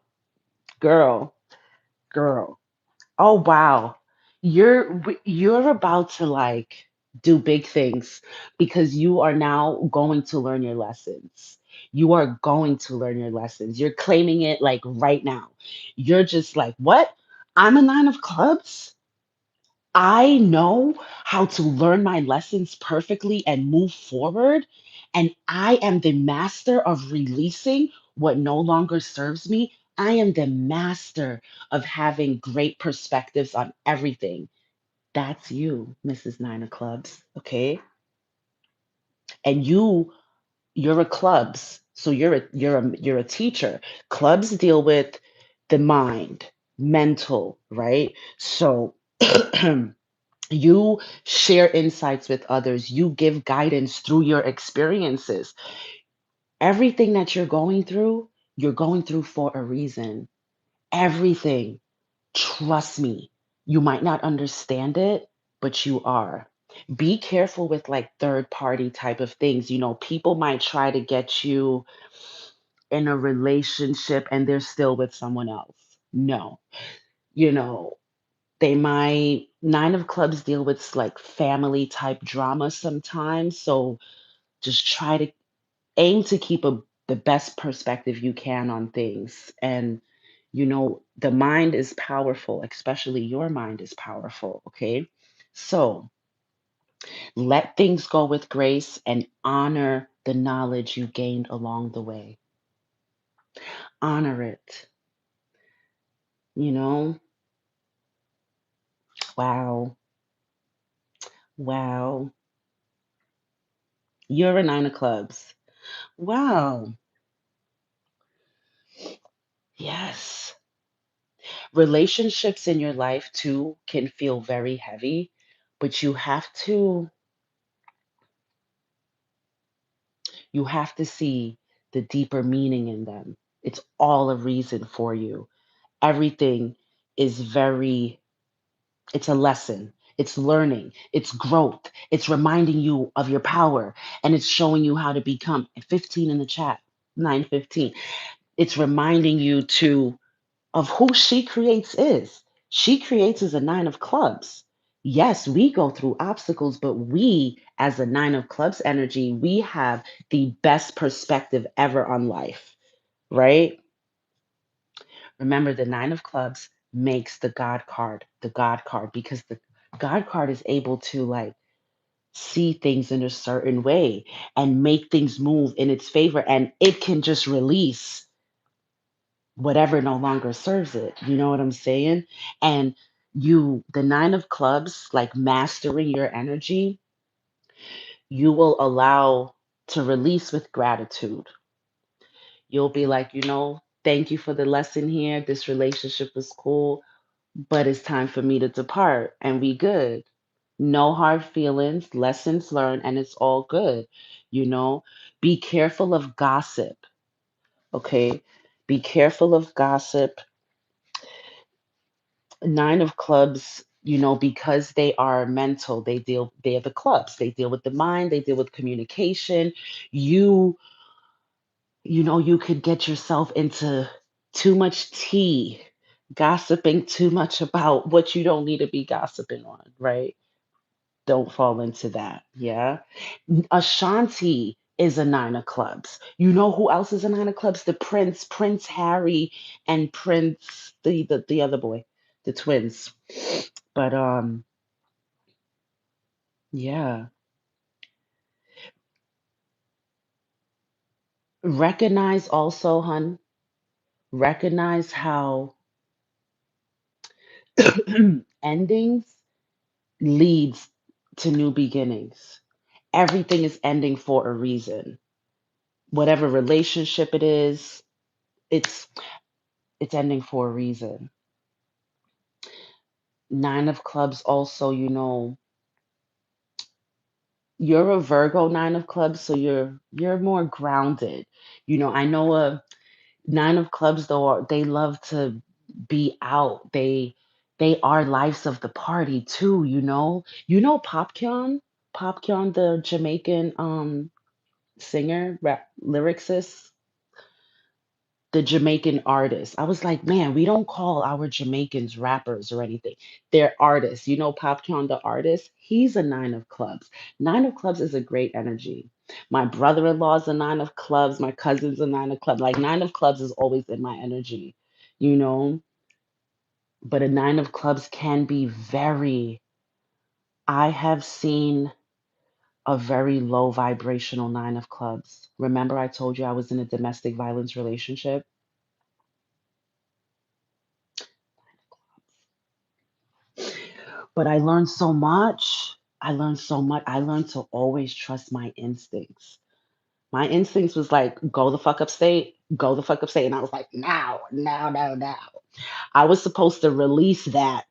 Girl, girl. Oh wow. You're about to like do big things because you are now going to learn your lessons. You are going to learn your lessons. You're claiming it like right now. You're just like, "What? I'm a nine of clubs? I know how to learn my lessons perfectly and move forward. And I am the master of releasing what no longer serves me. I am the master of having great perspectives on everything." That's you, Mrs. Nine of Clubs. Okay. And you're a clubs. So you're a teacher. Clubs deal with the mind, mental, right? So you share insights with others, you give guidance through your experiences. Everything that you're going through for a reason. Everything. Trust me. You might not understand it, but you are. Be careful with like third party type of things. People might try to get you in a relationship and they're still with someone else. No. You know, they might nine of clubs deal with like family type drama sometimes, so just try to aim to keep the best perspective you can on things. And the mind is powerful, especially your mind is powerful. Okay, so let things go with grace and honor the knowledge you gained along the way. Honor it. you know wow. Wow. You're a nine of clubs. Wow. Yes. Relationships in your life too can feel very heavy, but you have to see the deeper meaning in them. It's all a reason for you. Everything is very, it's a lesson. It's learning, it's growth, it's reminding you of your power, and it's showing you how to become 15 in the chat, 915. It's reminding you to of who she creates is. She creates as a nine of clubs. Yes, we go through obstacles, but we, as a nine of clubs energy, we have the best perspective ever on life, right? Remember, the nine of clubs makes the God card, because the God card is able to like see things in a certain way and make things move in its favor, and it can just release whatever no longer serves it. You know what I'm saying? And the nine of clubs, like mastering your energy, you will allow to release with gratitude. You'll be like, thank you for the lesson here. This relationship was cool, but it's time for me to depart and we good. No hard feelings, lessons learned, and it's all good. You know, be careful of gossip. Okay. Be careful of gossip. Nine of clubs, because they are mental, they're the clubs, they deal with the mind, they deal with communication. You you know you could get yourself into too much tea, gossiping too much about what you don't need to be gossiping on, right? Don't fall into that. Yeah. Ashanti is a nine of clubs. You know who else is a nine of clubs? The Prince, Prince Harry, and Prince the other boy, the twins. But yeah. Recognize also, hun, recognize how endings leads to new beginnings. Everything is ending for a reason. Whatever relationship it is, it's it's ending for a reason. Nine of clubs also, you're a Virgo nine of clubs, so you're more grounded. I know a nine of clubs though they love to be out. They are lives of the party too, you know. You know Popcaan, the Jamaican singer, rap lyricist, the Jamaican artist. I was like, man, we don't call our Jamaicans rappers or anything. They're artists. You know, Popcorn, the artist, he's a nine of clubs. Nine of clubs is a great energy. My brother-in-law is a nine of clubs. My cousin's a nine of clubs. Like nine of clubs is always in my energy, you know. But a nine of clubs can be very, I have seen a very low vibrational nine of clubs. Remember, I told you I was in a domestic violence relationship? But I learned so much. I learned so much. I learned to always trust my instincts. My instincts was like, go the fuck upstate, go the fuck upstate. And I was like, now, now, now, now. I was supposed to release that.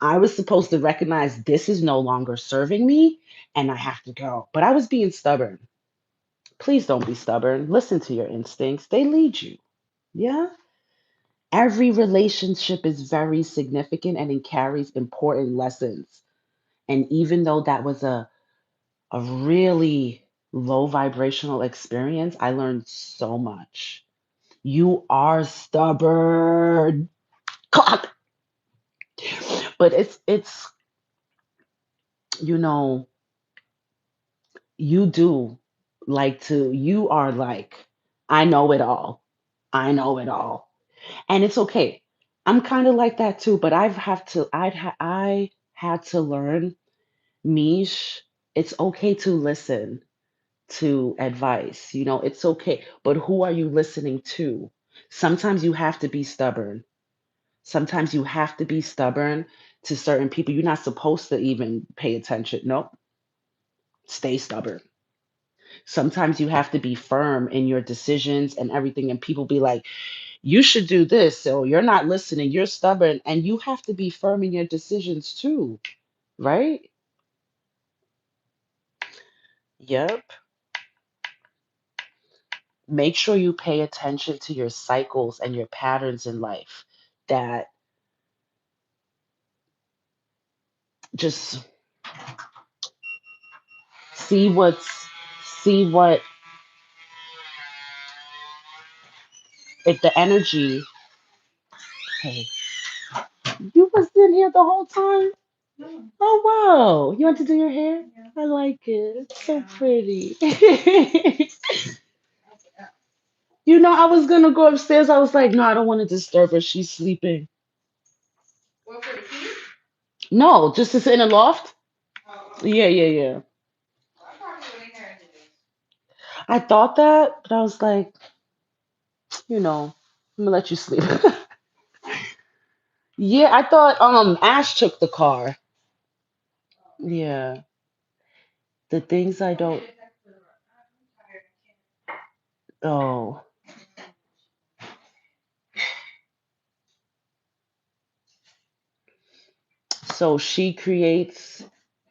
I was supposed to recognize this is no longer serving me and I have to go. But I was being stubborn. Please don't be stubborn. Listen to your instincts, they lead you. Yeah. Every relationship is very significant and it carries important lessons. And even though that was a really low vibrational experience, I learned so much. You are stubborn. Clock. But it's you know, you do like to you are like, I know it all. I know it all. And it's okay. I'm kind of like that too, but I had to learn, Mish, it's okay to listen to advice. It's okay. But who are you listening to? Sometimes you have to be stubborn. Sometimes you have to be stubborn to certain people. You're not supposed to even pay attention. Nope. Stay stubborn. Sometimes you have to be firm in your decisions and everything. And people be like, you should do this. So you're not listening. You're stubborn. And you have to be firm in your decisions too. Right? Yep. Make sure you pay attention to your cycles and your patterns in life that just see what if the energy. Hey, you was in here the whole time. Oh wow, you want to do your hair? I like it. It's so pretty. I was gonna go upstairs. I was like, no, I don't want to disturb her. She's sleeping. No, just to sit in the loft. Yeah, yeah, yeah. I thought that, but I was like, I'm gonna let you sleep. Yeah, I thought Ash took the car. Yeah, the things I don't. Oh, so she creates.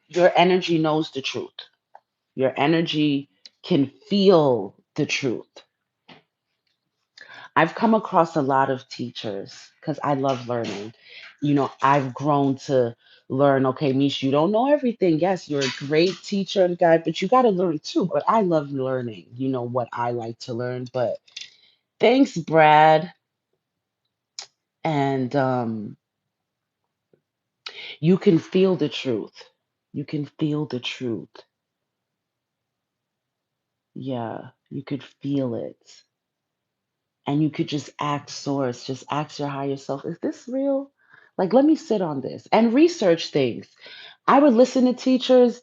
Your energy knows the truth. Your energy can feel the truth. I've come across a lot of teachers because I love learning. I've grown to learn, okay, Mish, you don't know everything. Yes, you're a great teacher and guide, but you got to learn too. But I love learning, what I like to learn. But thanks, Brad. And you can feel the truth. You can feel the truth. Yeah, you could feel it. And you could just ask source, just ask your higher self, is this real? Like, let me sit on this and research things. I would listen to teachers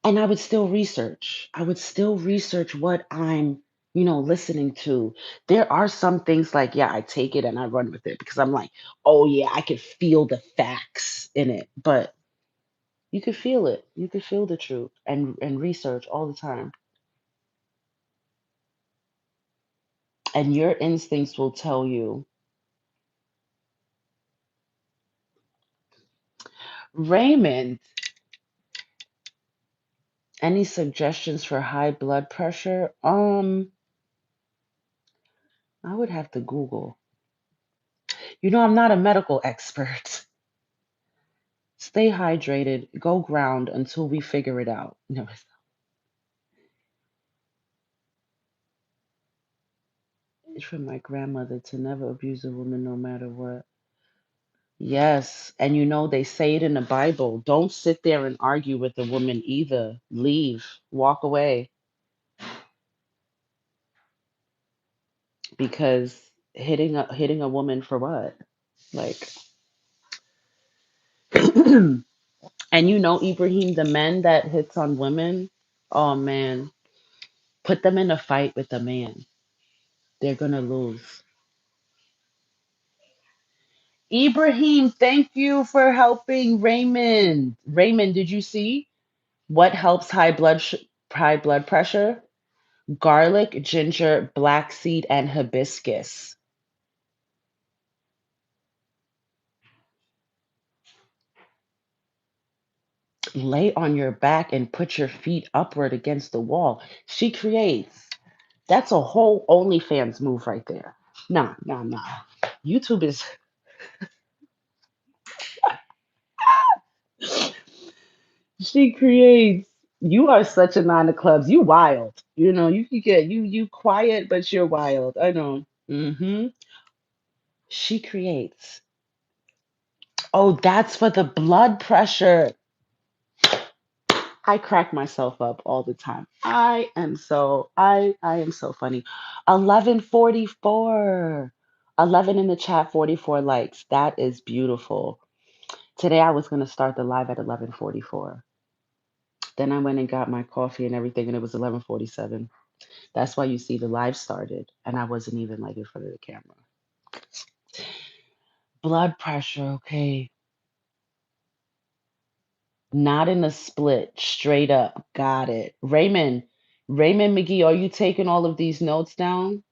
and I would still research. I would still research what I'm, listening to. There are some things like, yeah, I take it and I run with it because I'm like, oh yeah, I could feel the facts in it. But you could feel it. You could feel the truth and research all the time. And your instincts will tell you. Raymond, any suggestions for high blood pressure? I would have to Google. I'm not a medical expert. Stay hydrated, go ground until we figure it out. No, it's from my grandmother to never abuse a woman no matter what. Yes, and they say it in the Bible. Don't sit there and argue with a woman either. Leave, walk away, because hitting a woman for what? Like, and Ibrahim, the men that hits on women, oh man, put them in a fight with a man. They're gonna lose. Ibrahim, thank you for helping Raymond. Raymond, did you see what helps high blood pressure? Garlic, ginger, black seed, and hibiscus. Lay on your back and put your feet upward against the wall. She creates. That's a whole OnlyFans move right there. Nah, nah, nah. YouTube is. She creates. You are such a nine of clubs. You wild. You can get you quiet, but you're wild. I know. She creates. Oh, that's for the blood pressure. I crack myself up all the time. I am so funny. 11:44. 11 in the chat, 44 likes. That is beautiful. Today I was going to start the live at 11:44. Then I went and got my coffee and everything and it was 11:47. That's why you see the live started and I wasn't even like in front of the camera. Blood pressure, okay. Not in a split, straight up. Got it. Raymond McGee, are you taking all of these notes down?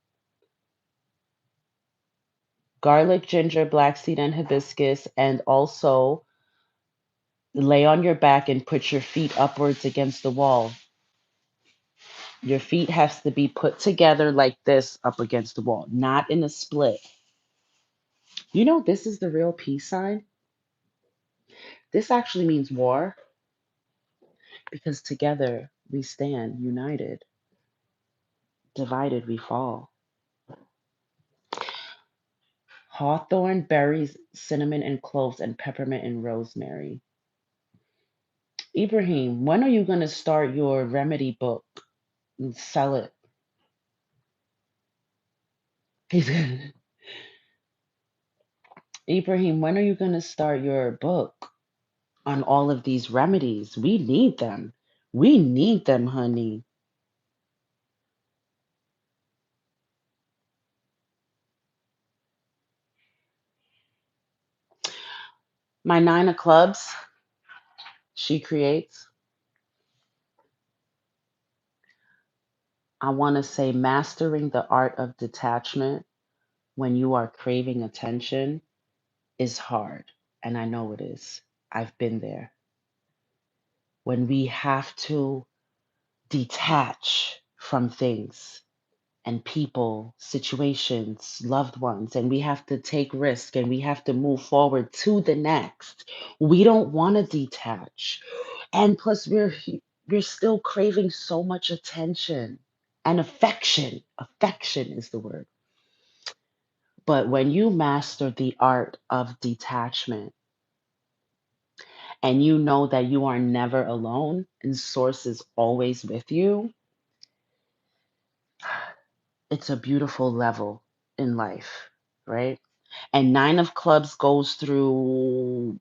Garlic, ginger, black seed, and hibiscus, and also lay on your back and put your feet upwards against the wall. Your feet has to be put together like this up against the wall, not in a split. This is the real peace sign. This actually means war because together we stand united, divided we fall. Hawthorn, berries, cinnamon and cloves, and peppermint and rosemary. Ibrahim, when are you going to start your remedy book and sell it? Ibrahim, when are you going to start your book on all of these remedies? We need them. We need them, honey. My nine of clubs, she creates. I want to say mastering the art of detachment when you are craving attention is hard. And I know it is. I've been there. When we have to detach from things and people, situations, loved ones, and we have to take risk and we have to move forward to the next. We don't want to detach. And plus we're still craving so much attention and affection. Affection is the word. But when you master the art of detachment and you know that you are never alone and source is always with you, it's a beautiful level in life, right? And nine of clubs goes through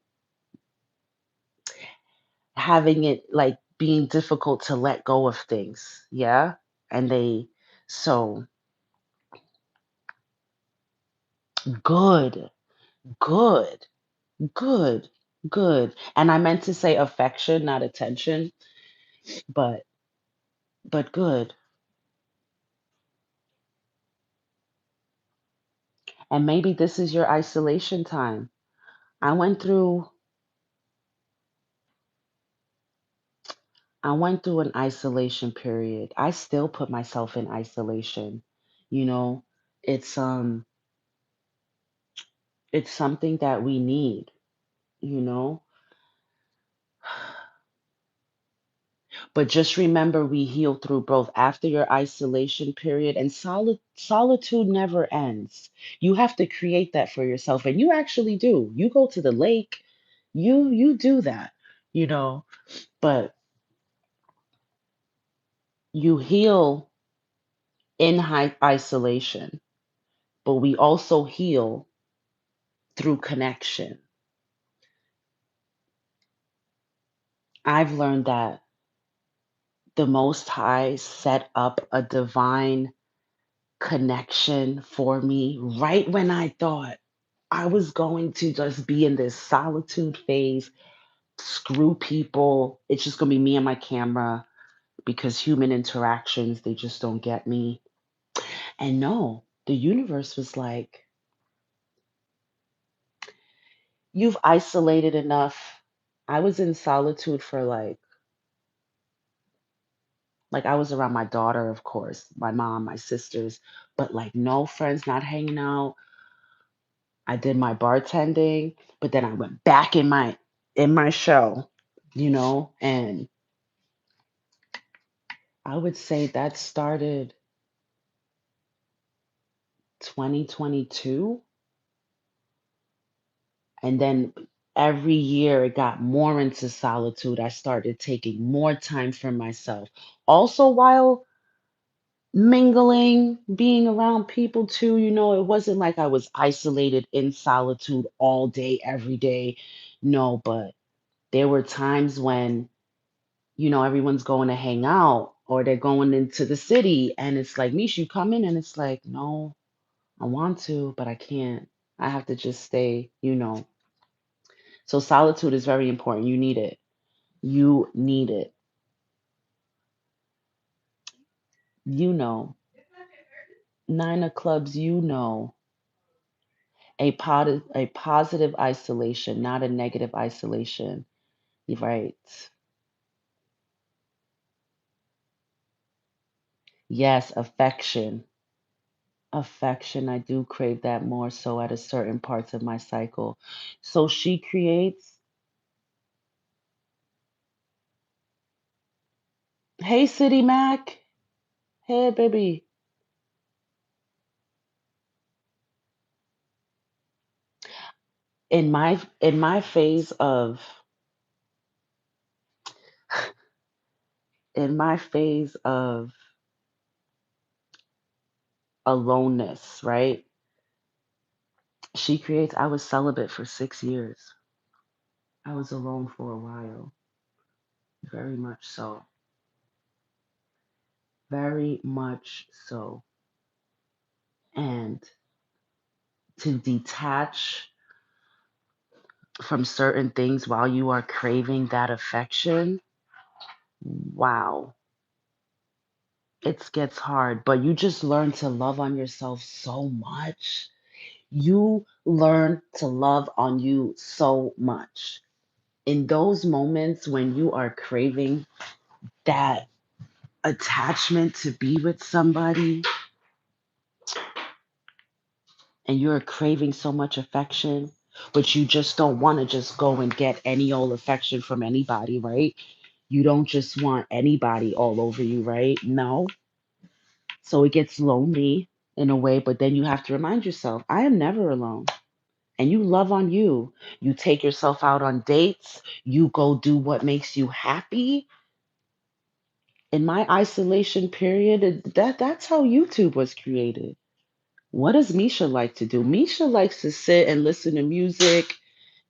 having it like being difficult to let go of things, yeah? And they so good, good, good, good. And I meant to say affection, not attention, but good. And maybe this is your isolation time. I went through I went through an isolation period. I still put myself in isolation. You know, it's it's something that we need, you know? But just remember we heal through both after your isolation period and solitude never ends. You have to create that for yourself and you actually do. You go to the lake, you do that, you know, but you heal in high isolation, but we also heal through connection. I've learned that the Most High set up a divine connection for me right when I thought I was going to just be in this solitude phase, screw people. It's just going to be me and my camera because human interactions, they just don't get me. And no, the universe was like, you've isolated enough. I was in solitude for like I was around my daughter, of course, my mom, my sisters, but like no friends, not hanging out. I did my bartending, but then I went back in my shell, and I would say that started 2022, and then every year it got more into solitude. I started taking more time for myself. Also while mingling, being around people too, it wasn't like I was isolated in solitude all day every day. No, but there were times when everyone's going to hang out or they're going into the city and it's like, Misha, you come in and it's like, no, I want to, but I can't. I have to just stay. So solitude is very important. You need it. You need it. You know. Nine of clubs, a positive isolation, not a negative isolation. You're right. Yes, affection. Affection. I do crave that more so at a certain parts of my cycle. So she creates. Hey, City Mac. Hey, baby. In my phase of in my phase of aloneness, right? She creates. I was celibate for 6 years. I was alone for a while. Very much so. Very much so. And to detach from certain things while you are craving that affection, wow, it gets hard. But you just learn to love on yourself so much. You learn to love on you so much. In those moments when you are craving that attachment to be with somebody and you're craving so much affection, but you just don't want to just go and get any old affection from anybody, right? You don't just want anybody all over you, right? No. So it gets lonely in a way, but then you have to remind yourself, I am never alone. and you love on you. You take yourself out on dates, you go do what makes you happy. In my isolation period, that's how YouTube was created. What does Misha like to do? Misha likes to sit and listen to music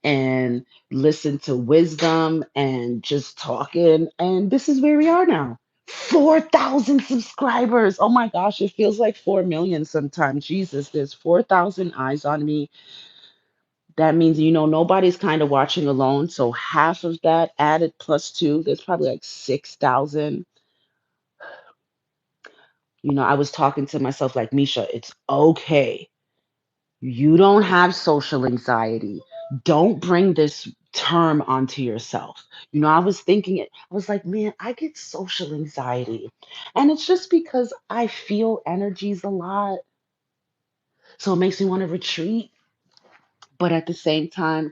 and listen to wisdom and just talking. And this is where we are now. 4,000 subscribers. Oh my gosh, it feels like 4 million sometimes. Jesus, there's 4,000 eyes on me. That means, nobody's kind of watching alone. So half of that added plus two, there's probably like 6,000. I was talking to myself like, Misha, it's okay. You don't have social anxiety. Don't bring this term onto yourself. I was thinking it, I was like, man, I get social anxiety. And it's just because I feel energies a lot. So it makes me want to retreat. But at the same time,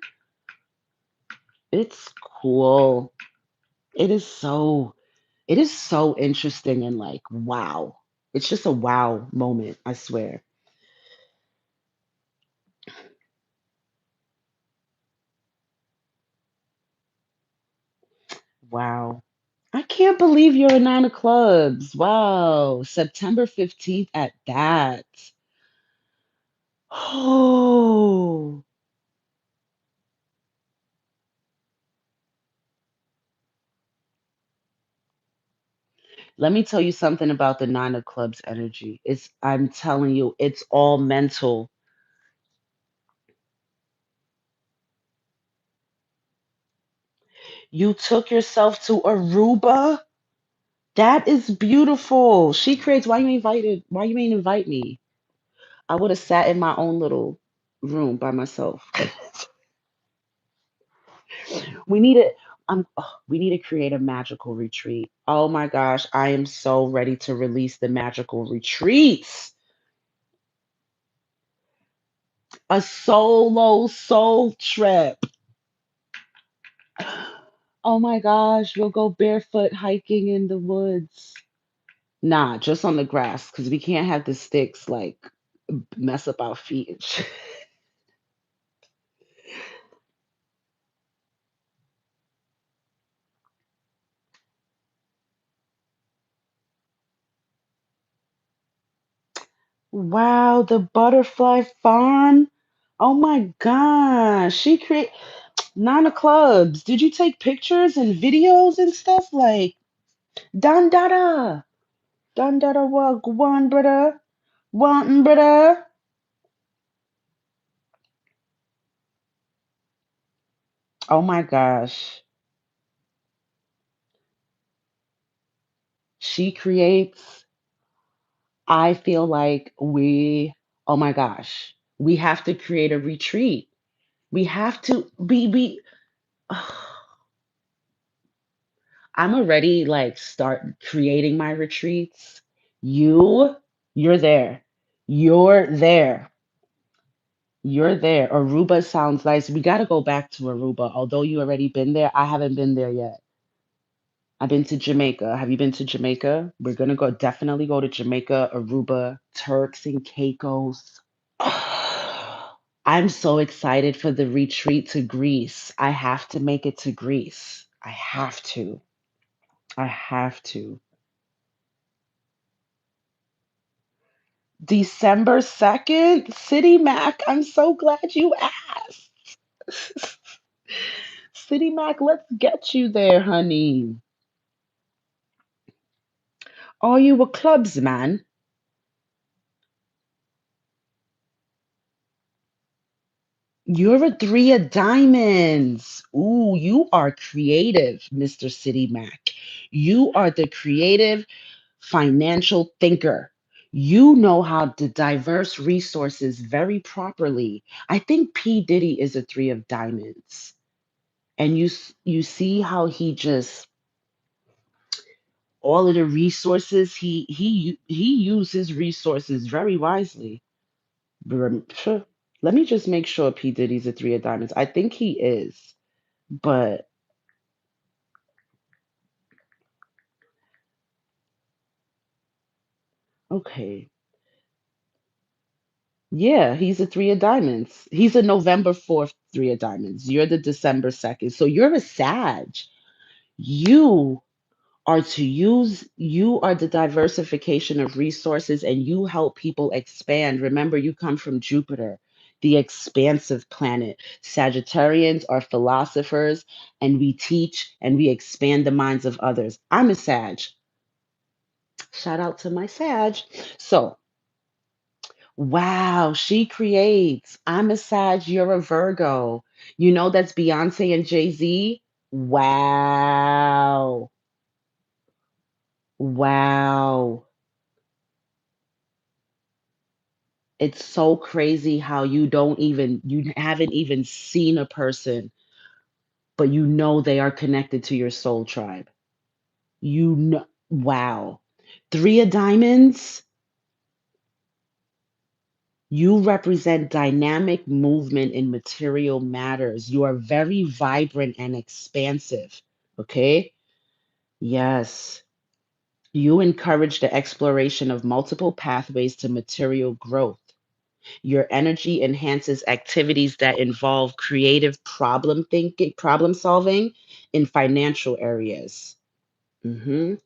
it's cool. It is so, it is so interesting and like, wow. It's just a wow moment, I swear. Wow. I can't believe you're a Nine of Clubs. Wow. September 15th at that. Oh, let me tell you something about the Nine of Clubs energy. I'm telling you, it's all mental. You took yourself to Aruba? That is beautiful. She creates, why you ain't invite me? I would have sat in my own little room by myself. We need it. We need to create a magical retreat. Oh my gosh, I am so ready to release the magical retreats. A solo soul trip. Oh my gosh, we'll go barefoot hiking in the woods. Nah, just on the grass because we can't have the sticks like mess up our feet. Wow, the butterfly farm. Oh my gosh, she create Nine of Clubs. Did you take pictures and videos and stuff like Dandada? Dandada wag one brother. One brother. Oh my gosh. She creates, I feel like oh my gosh, we have to create a retreat. We have to be, I'm already like start creating my retreats. You, you're there. You're there. You're there. Aruba sounds nice. We got to go back to Aruba. Although you already been there, I haven't been there yet. I've been to Jamaica. Have you been to Jamaica? We're gonna go definitely go to Jamaica, Aruba, Turks and Caicos. I'm so excited for the retreat to Greece. I have to make it to Greece. I have to. I have to. December 2nd, City Mac. I'm so glad you asked. City Mac, let's get you there, honey. Are you a clubs man? You're a three of diamonds. Ooh, you are creative, Mr. City Mac. You are the creative financial thinker. You know how to diverse resources very properly. I think P. Diddy is a three of diamonds. And you see how he just all of the resources he uses resources very wisely. Sure. Let me just make sure P. Diddy's a three of diamonds. I think he is. But okay, Yeah, he's a three of diamonds. He's a November 4th three of diamonds. You're the December 2nd. So you're a Sag. You you are the diversification of resources and you help people expand. Remember, you come from Jupiter, the expansive planet. Sagittarians are philosophers and we teach and we expand the minds of others. I'm a Sag. Shout out to my Sag. So, wow, she creates. I'm a Sag, you're a Virgo. You know that's Beyonce and Jay-Z? Wow. Wow. It's so crazy how you haven't even seen a person, but you know they are connected to your soul tribe. You know, wow. Three of diamonds, you represent dynamic movement in material matters. You are very vibrant and expansive. Okay? Yes. You encourage the exploration of multiple pathways to material growth. Your energy enhances activities that involve creative problem thinking, problem solving in financial areas. Mhm.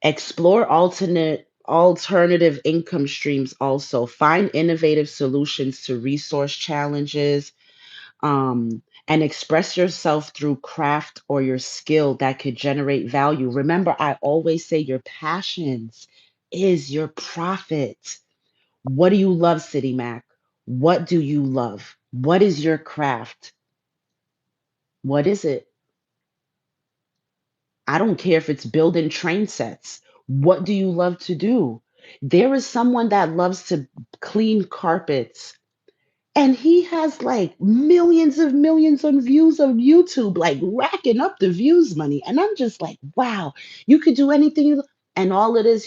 Explore alternative income streams also. Find innovative solutions to resource challenges, and express yourself through craft or your skill that could generate value. Remember, I always say your passions is your profit. What do you love, City Mac? What do you love? What is your craft? What is it? I don't care if it's building train sets. What do you love to do? There is someone that loves to clean carpets, and he has like millions of views on YouTube, like racking up the views money. And I'm just like, wow, you could do anything and all it is,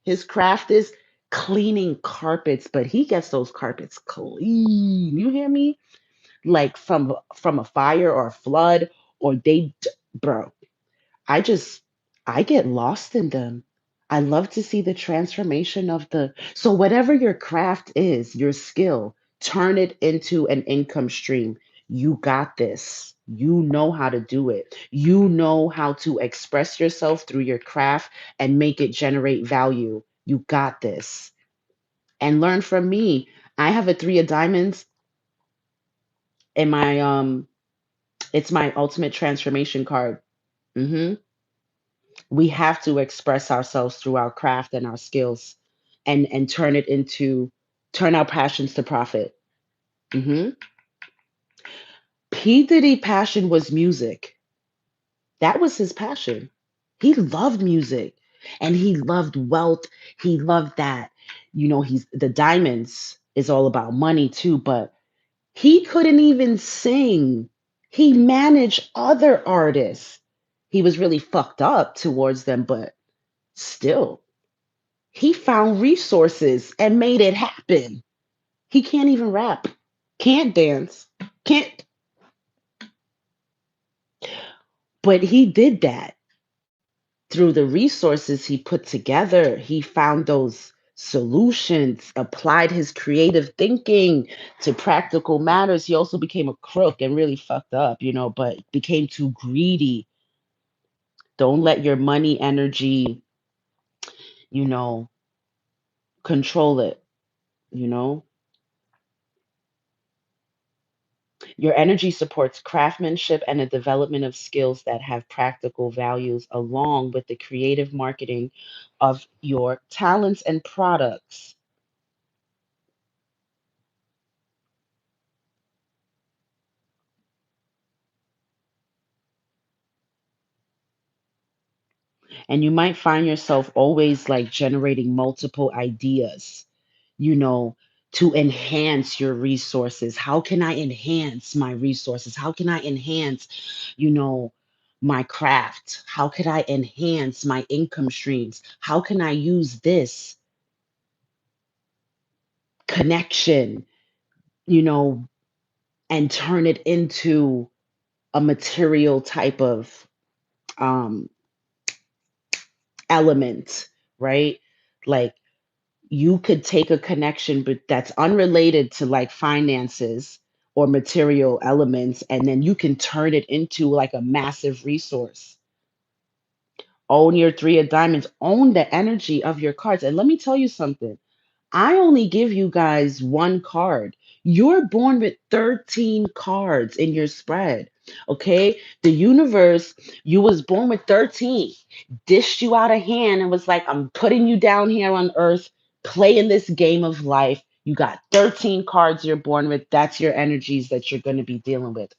his craft is cleaning carpets, but he gets those carpets clean. You hear me? Like from a fire or a flood, or bro. I just I get lost in them. I love to see the transformation of the so whatever your craft is, your skill, turn it into an income stream. You got this. You know how to do it. You know how to express yourself through your craft and make it generate value. You got this. And learn from me. I have a 3 of diamonds in my it's my ultimate transformation card. Mhm. We have to express ourselves through our craft and our skills and turn our passions to profit. Hmm. P Diddy passion was music. That was his passion. He loved music and he loved wealth. He loved that. He's the diamonds is all about money too, but he couldn't even sing. He managed other artists. He was really fucked up towards them, but still, he found resources and made it happen. He can't even rap, can't dance, can't, but he did that through the resources he put together. He found those solutions, applied his creative thinking to practical matters. He also became a crook and really fucked up, but became too greedy. Don't let your money energy, you know, control it, you know? Your energy supports craftsmanship and the development of skills that have practical values, along with the creative marketing of your talents and products. And you might find yourself always like generating multiple ideas, you know, to enhance your resources. How can I enhance my resources? How can I enhance, you know, my craft? How could I enhance my income streams? How can I use this connection, you know, and turn it into a material type of um, element, right? Like you could take a connection but that's unrelated to like finances or material elements, and then you can turn it into like a massive resource. Own your three of diamonds, own the energy of your cards. And let me tell you something, I only give you guys one card. You're born with 13 cards in your spread. Okay? The universe, you was born with 13, dished you out a hand and was like, I'm putting you down here on earth, playing this game of life. You got 13 cards you're born with. That's your energies that you're going to be dealing with.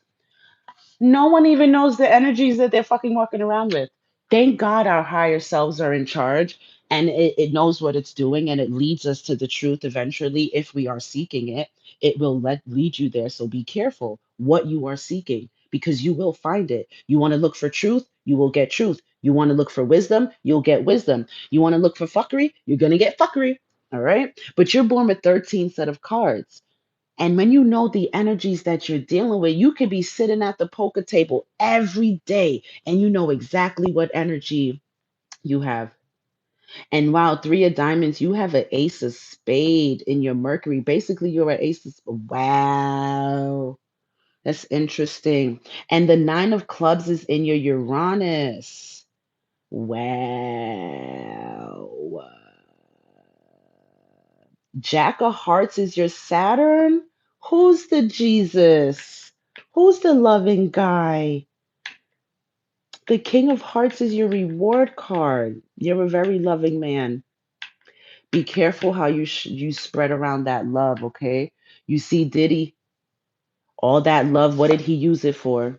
No one even knows the energies that they're fucking walking around with. Thank God our higher selves are in charge, and it knows what it's doing, and it leads us to the truth eventually. If we are seeking it, it will lead you there. So be careful what you are seeking, because you will find it. You want to look for truth, you will get truth. You want to look for wisdom, you'll get wisdom. You want to look for fuckery, you're going to get fuckery. All right. But you're born with 13 set of cards. And when you know the energies that you're dealing with, you could be sitting at the poker table every day and you know exactly what energy you have. And while three of diamonds, you have an ace of spade in your Mercury. Basically, you're an ace of wow. That's interesting. And the nine of clubs is in your Uranus. Wow. Jack of Hearts is your Saturn? Who's the Jesus? Who's the loving guy? The King of Hearts is your reward card. You're a very loving man. Be careful how you spread around that love, okay? You see Diddy, all that love, what did he use it for?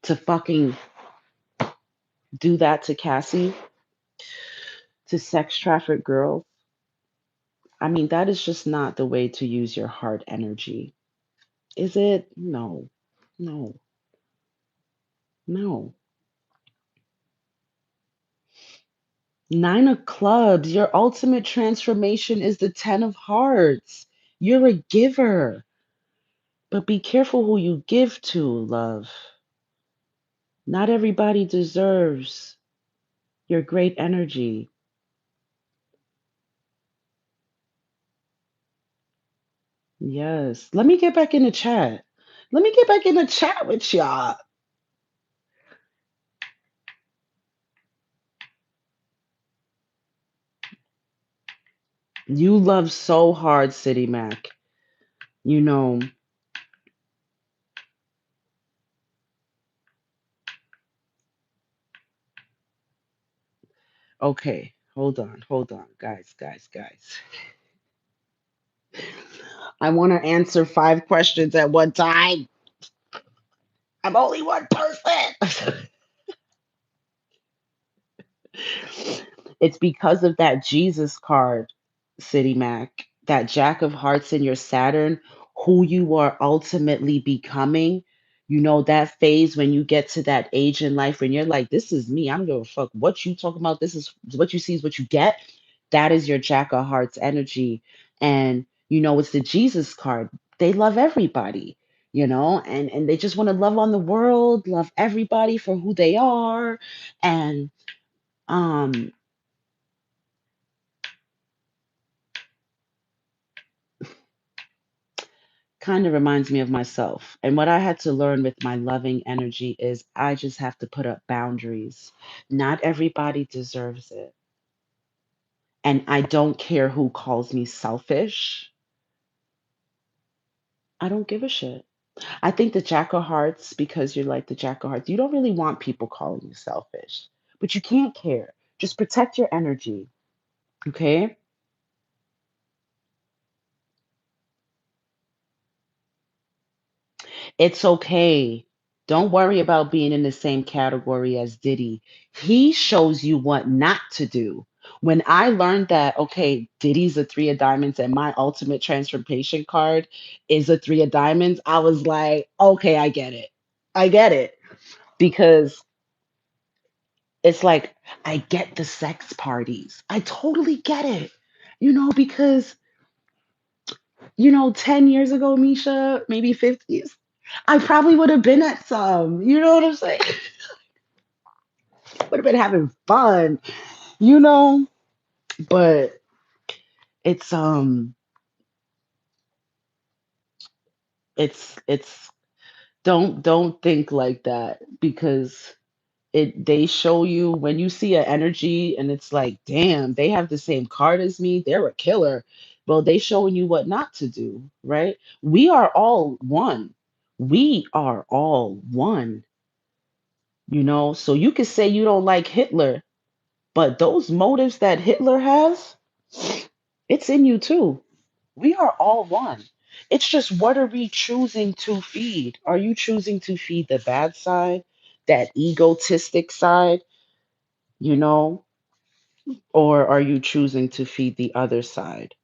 To fucking do that to Cassie, to sex traffic girls. I mean, that is just not the way to use your heart energy. Is it? No. No. No. Nine of clubs, your ultimate transformation is the 10 of hearts. You're a giver, but be careful who you give to, love. Not everybody deserves your great energy. Yes. Let me get back in the chat. Let me get back in the chat with y'all. You love so hard, City Mac. You know, okay, hold on, guys. I want to answer 5 questions at one time. I'm only one person. It's because of that Jesus card, City Mac, that Jack of Hearts in your Saturn, who you are ultimately becoming. You know, that phase when you get to that age in life when you're like, this is me. I don't give a fuck what you talking about. This is what you see is what you get. That is your Jack of Hearts energy. And, you know, it's the Jesus card. They love everybody, you know, and they just want to love on the world, love everybody for who they are. And, um, kind of reminds me of myself. And what I had to learn with my loving energy is I just have to put up boundaries. Not everybody deserves it. And I don't care who calls me selfish. I don't give a shit. I think the Jack of Hearts, because you're like the Jack of Hearts, you don't really want people calling you selfish, but you can't care. Just protect your energy. Okay. It's okay. Don't worry about being in the same category as Diddy. He shows you what not to do. When I learned that, okay, Diddy's a three of diamonds and my ultimate transformation card is a three of diamonds, I was like, okay, I get it. I get it. Because it's like, I get the sex parties. I totally get it. You know, because, 10 years ago, Misha, maybe 50s, I probably would have been at some. You know what I'm saying? Would have been having fun, you know? But It's it's don't think like that, because they show you when you see an energy and it's like, damn, they have the same card as me, they're a killer. Well, they showing you what not to do, right? We are all one. We are all one, so you could say you don't like Hitler, but those motives that Hitler has, it's in you too. We are all one. It's just, what are we choosing to feed? Are you choosing to feed the bad side, that egotistic side, you know, or are you choosing to feed the other side?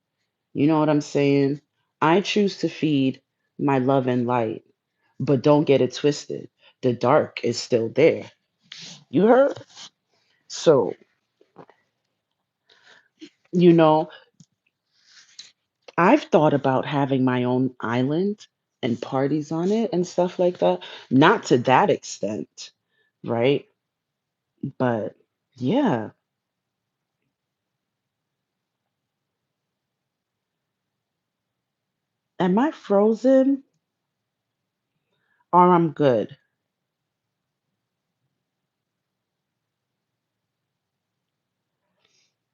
You know what I'm saying? I choose to feed my love and light, but don't get it twisted. The dark is still there. You heard? So, you know, I've thought about having my own island and parties on it and stuff like that. Not to that extent, right? But yeah. Am I frozen or I'm good?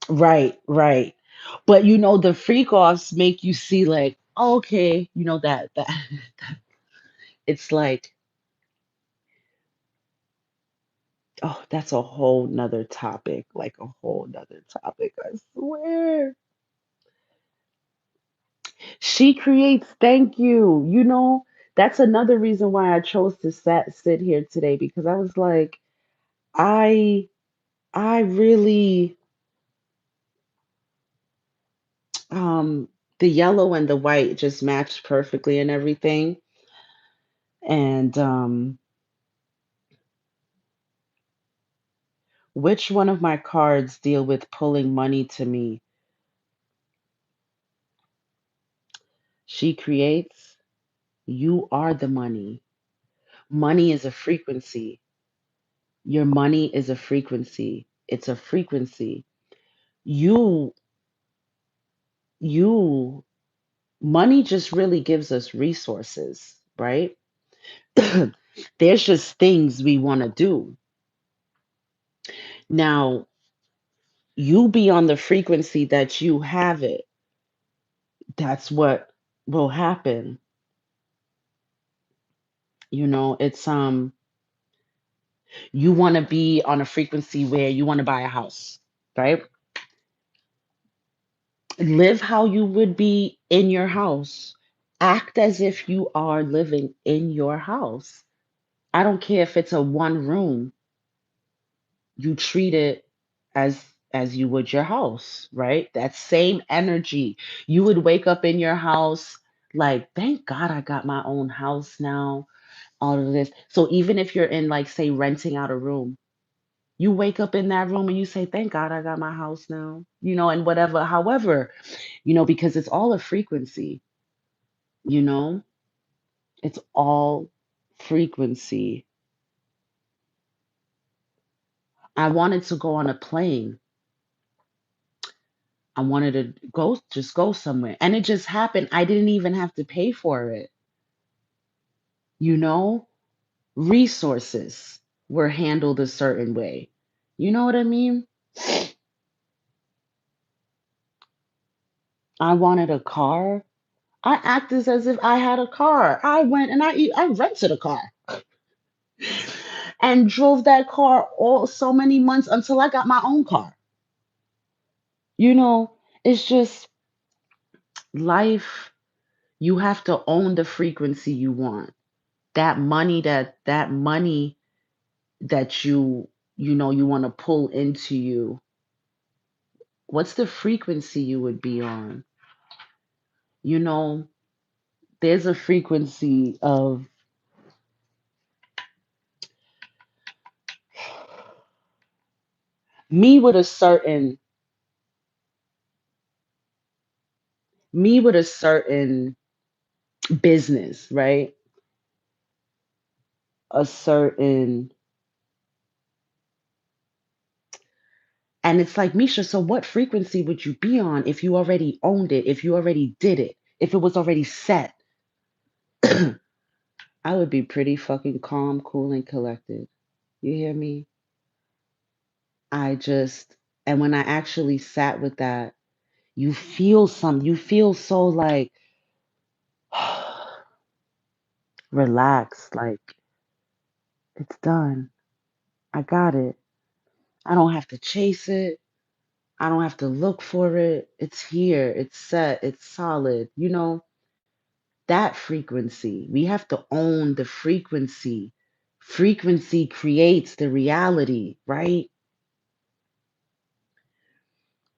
Right, right. But the freak offs make you see like, oh, okay, that it's like, oh, that's a whole nother topic, like a whole nother topic, I swear. She creates, thank you. That's another reason why I chose to sit here today, because I was like, I I really the yellow and the white just matched perfectly and everything. And which one of my cards deal with pulling money to me? She creates, you are the money. Money is a frequency. Your money is a frequency. It's a frequency. You you money just really gives us resources, right? There's just things we want to do. Now, you be on the frequency that you have it. That's what will happen. It's you want to be on a frequency where you want to buy a house, right? Live how you would be in your house. Act as if you are living in your house. I don't care if it's a one room. You treat it as you would your house, right? That same energy. You would wake up in your house like, thank God I got my own house now, all of this. So even if you're in, like, say, renting out a room, you wake up in that room and you say, thank God I got my house now, and whatever, however, because it's all a frequency, you know, it's all frequency. I wanted to go on a plane. I wanted to just go somewhere. And it just happened. I didn't even have to pay for it. You know, resources were handled a certain way. You know what I mean? I wanted a car. I acted as if I had a car. I went and I rented a car and drove that car all so many months until I got my own car. It's just life. You have to own the frequency you want. That money that you want to pull into you. What's the frequency you would be on? You know, there's a frequency of me with a certain me with a certain business, right? A certain And it's like, Misha, so what frequency would you be on if you already owned it, if you already did it, if it was already set? I would be pretty fucking calm, cool, and collected. You hear me? I just, and when I actually sat with that, you feel so like relaxed, like it's done. I got it. I don't have to chase it. I don't have to look for it. It's here. It's set. It's solid. That frequency. We have to own the frequency. Frequency creates the reality, right?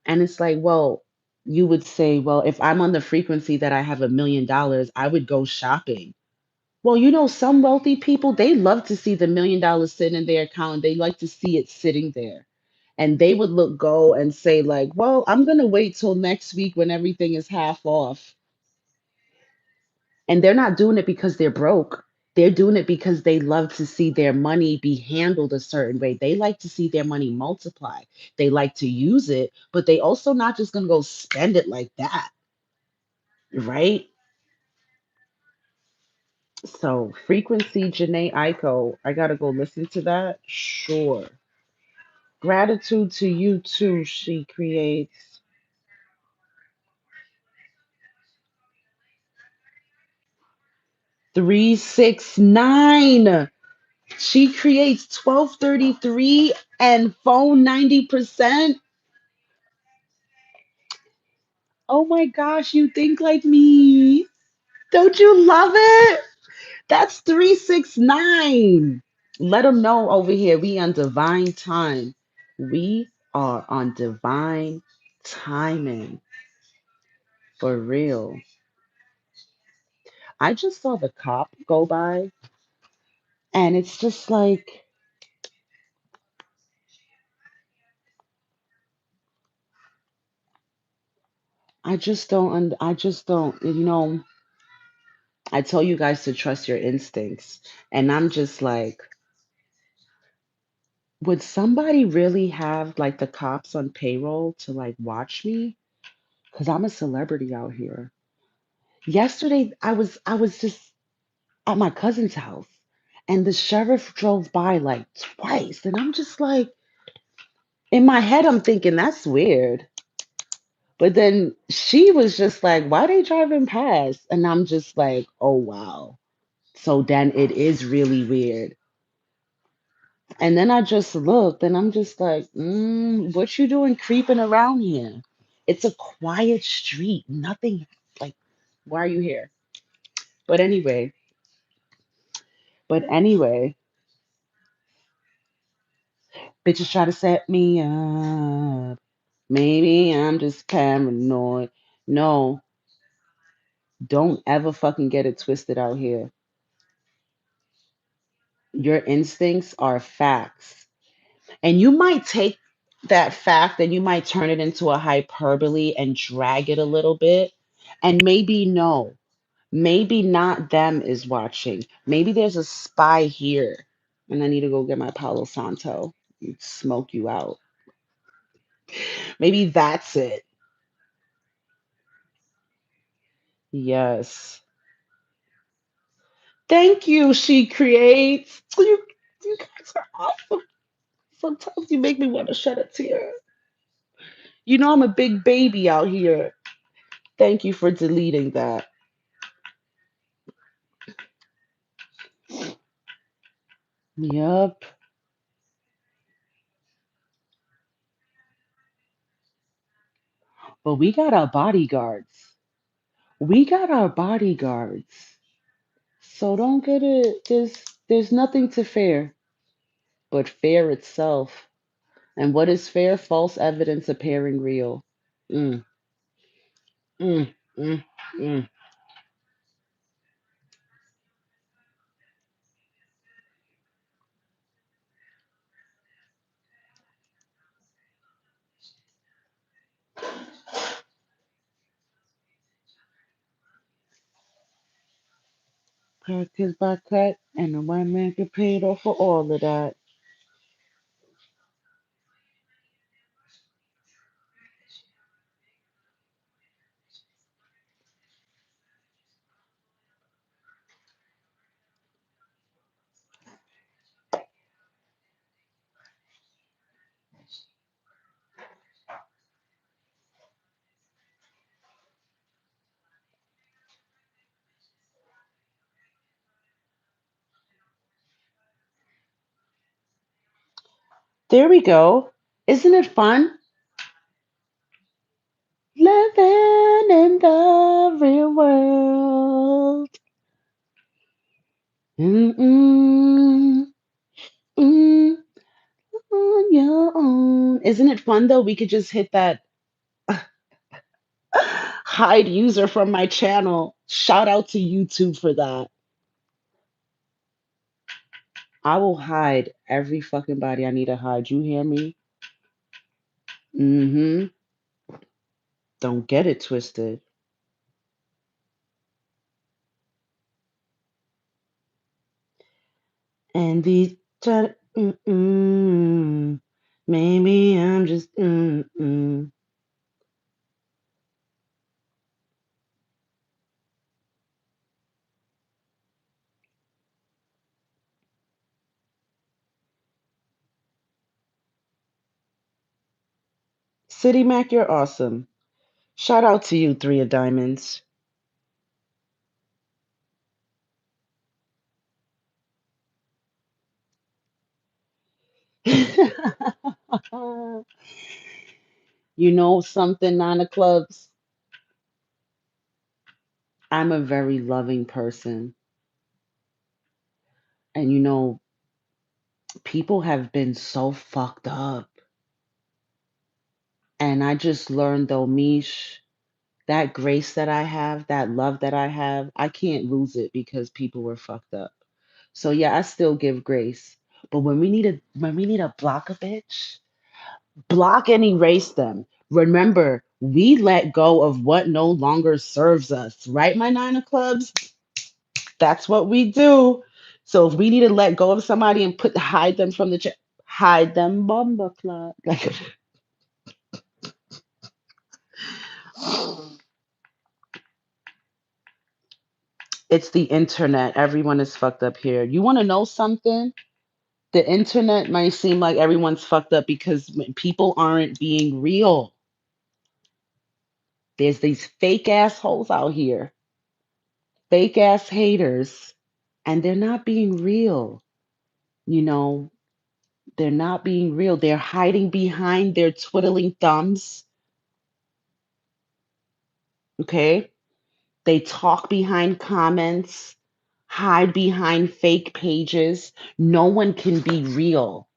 And it's like, well, you would say, well, if I'm on the frequency that I have $1 million, I would go shopping. Well, some wealthy people, they love to see the $1 million sitting in their account. They like to see it sitting there. And they would go and say, like, well, I'm going to wait till next week when everything is half off. And they're not doing it because they're broke. They're doing it because they love to see their money be handled a certain way. They like to see their money multiply. They like to use it, but they also not just going to go spend it like that, right? So, frequency, Janae Aiko, I got to go listen to that. Sure. Gratitude to you too, she creates. 369. She creates 1233 and phone 90%. Oh my gosh, you think like me. Don't you love it? That's 369. Let them know over here. We on divine time. We are on divine timing. For real. I just saw the cop go by, and it's just like, I just don't. I tell you guys to trust your instincts. And I'm just like, would somebody really have like the cops on payroll to like watch me? Because I'm a celebrity out here. Yesterday I was just at my cousin's house and the sheriff drove by like twice. And I'm just like, in my head, I'm thinking that's weird. But then she was just like, why they driving past? And I'm just like, oh wow. So then it is really weird. And then I just looked and I'm just like, what you doing creeping around here? It's a quiet street. Nothing like, why are you here? But anyway, but anyway, bitches try to set me up. Maybe I'm just paranoid. No, don't ever fucking get it twisted out here. Your instincts are facts. And you might take that fact and you might turn it into a hyperbole and drag it a little bit. And maybe no, maybe not them is watching. Maybe there's a spy here. And I need to go get my Palo Santo and smoke you out. Maybe that's it. Yes. Thank you, she creates. You guys are awesome. Sometimes you make me want to shed a tear. I'm a big baby out here. Thank you for deleting that. Yep. But we got our bodyguards. We got our bodyguards. So don't get it. There's nothing to fear but fear itself. And what is fear? False evidence appearing real. Mm, mm, mm, mm. Crackers by cut, and the white man get paid off for all of that. There we go. Isn't it fun? Living in the real world. Mm-mm, mm, on your own. Isn't it fun though? We could just hit that hide user from my channel. Shout out to YouTube for that. I will hide every fucking body I need to hide. You hear me? Mm-hmm. Don't get it twisted. And these mm-mm, maybe I'm just mm-mm. City Mac, you're awesome. Shout out to you, Three of Diamonds. You know something, Nine of Clubs? I'm a very loving person. And people have been so fucked up. And I just learned though, Mish, that grace that I have, that love that I have, I can't lose it because people were fucked up. So yeah, I still give grace. But when we need to block a bitch, block and erase them. Remember, we let go of what no longer serves us, right, my Nine of Clubs? That's what we do. So if we need to let go of somebody and hide them from the chat, hide them, bomba club. Like, it's the internet. Everyone is fucked up here. You want to know something? The internet might seem like everyone's fucked up because people aren't being real. There's these fake assholes out here, fake ass haters, and they're not being real. You know, they're not being real. They're hiding behind their twiddling thumbs. Okay. They talk behind comments, hide behind fake pages. No one can be real.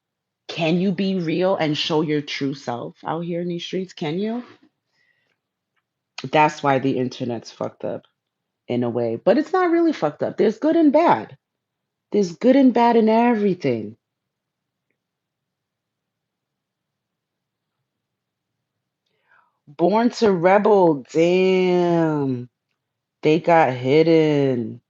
Can you be real and show your true self out here in these streets? Can you? That's why the internet's fucked up in a way. But it's not really fucked up. There's good and bad. There's good and bad in everything. Born to Rebel, damn. They got hidden.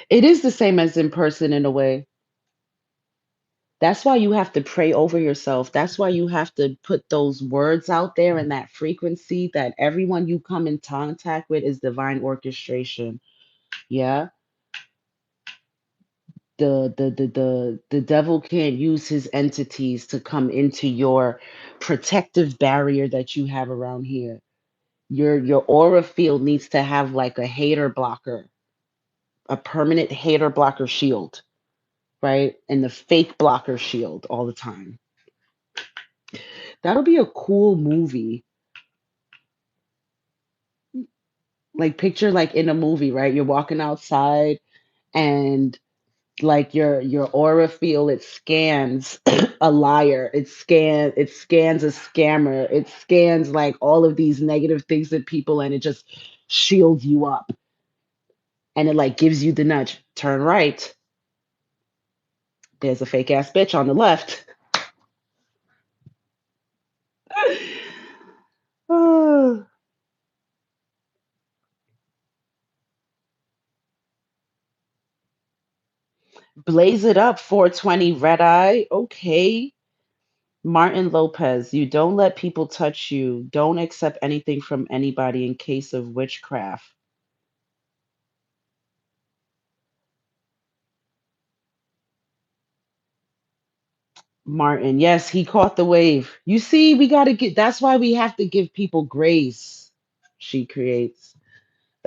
It is the same as in person in a way. That's why you have to pray over yourself. That's why you have to put those words out there in that frequency that everyone you come in contact with is divine orchestration. Yeah. The devil can't use his entities to come into your protective barrier that you have around here. Your aura field needs to have like a hater blocker, a permanent hater blocker shield, right? And the fake blocker shield all the time. That'll be a cool movie. Like picture like in a movie, right? You're walking outside and like your aura field, it scans a liar, it scans a scammer, it scans like all of these negative things that people, and it just shields you up, and it like gives you the nudge, turn right, there's a fake ass bitch on the left. Ah, blaze it up, 420 red eye, okay. Martin Lopez, you don't let people touch you, don't accept anything from anybody in case of witchcraft. Martin, yes, he caught the wave. You see, we got to get, that's why we have to give people grace. She creates.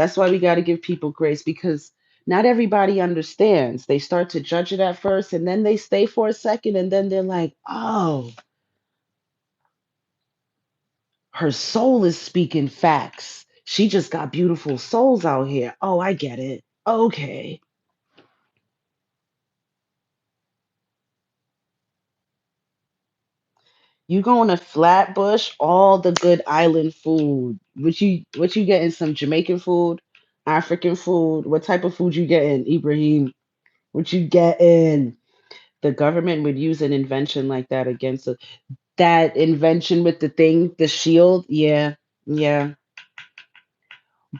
That's why we got to give people grace because not everybody understands. They start to judge it at first and then they stay for a second and then they're like, oh, her soul is speaking facts. She just got beautiful souls out here. Oh, I get it. Okay. You going to Flatbush, all the good island food. What you getting? Some Jamaican food, African food. What type of food you getting, Ibrahim? What you getting? The government would use an invention like that against us. That invention with the thing, the shield. Yeah, yeah.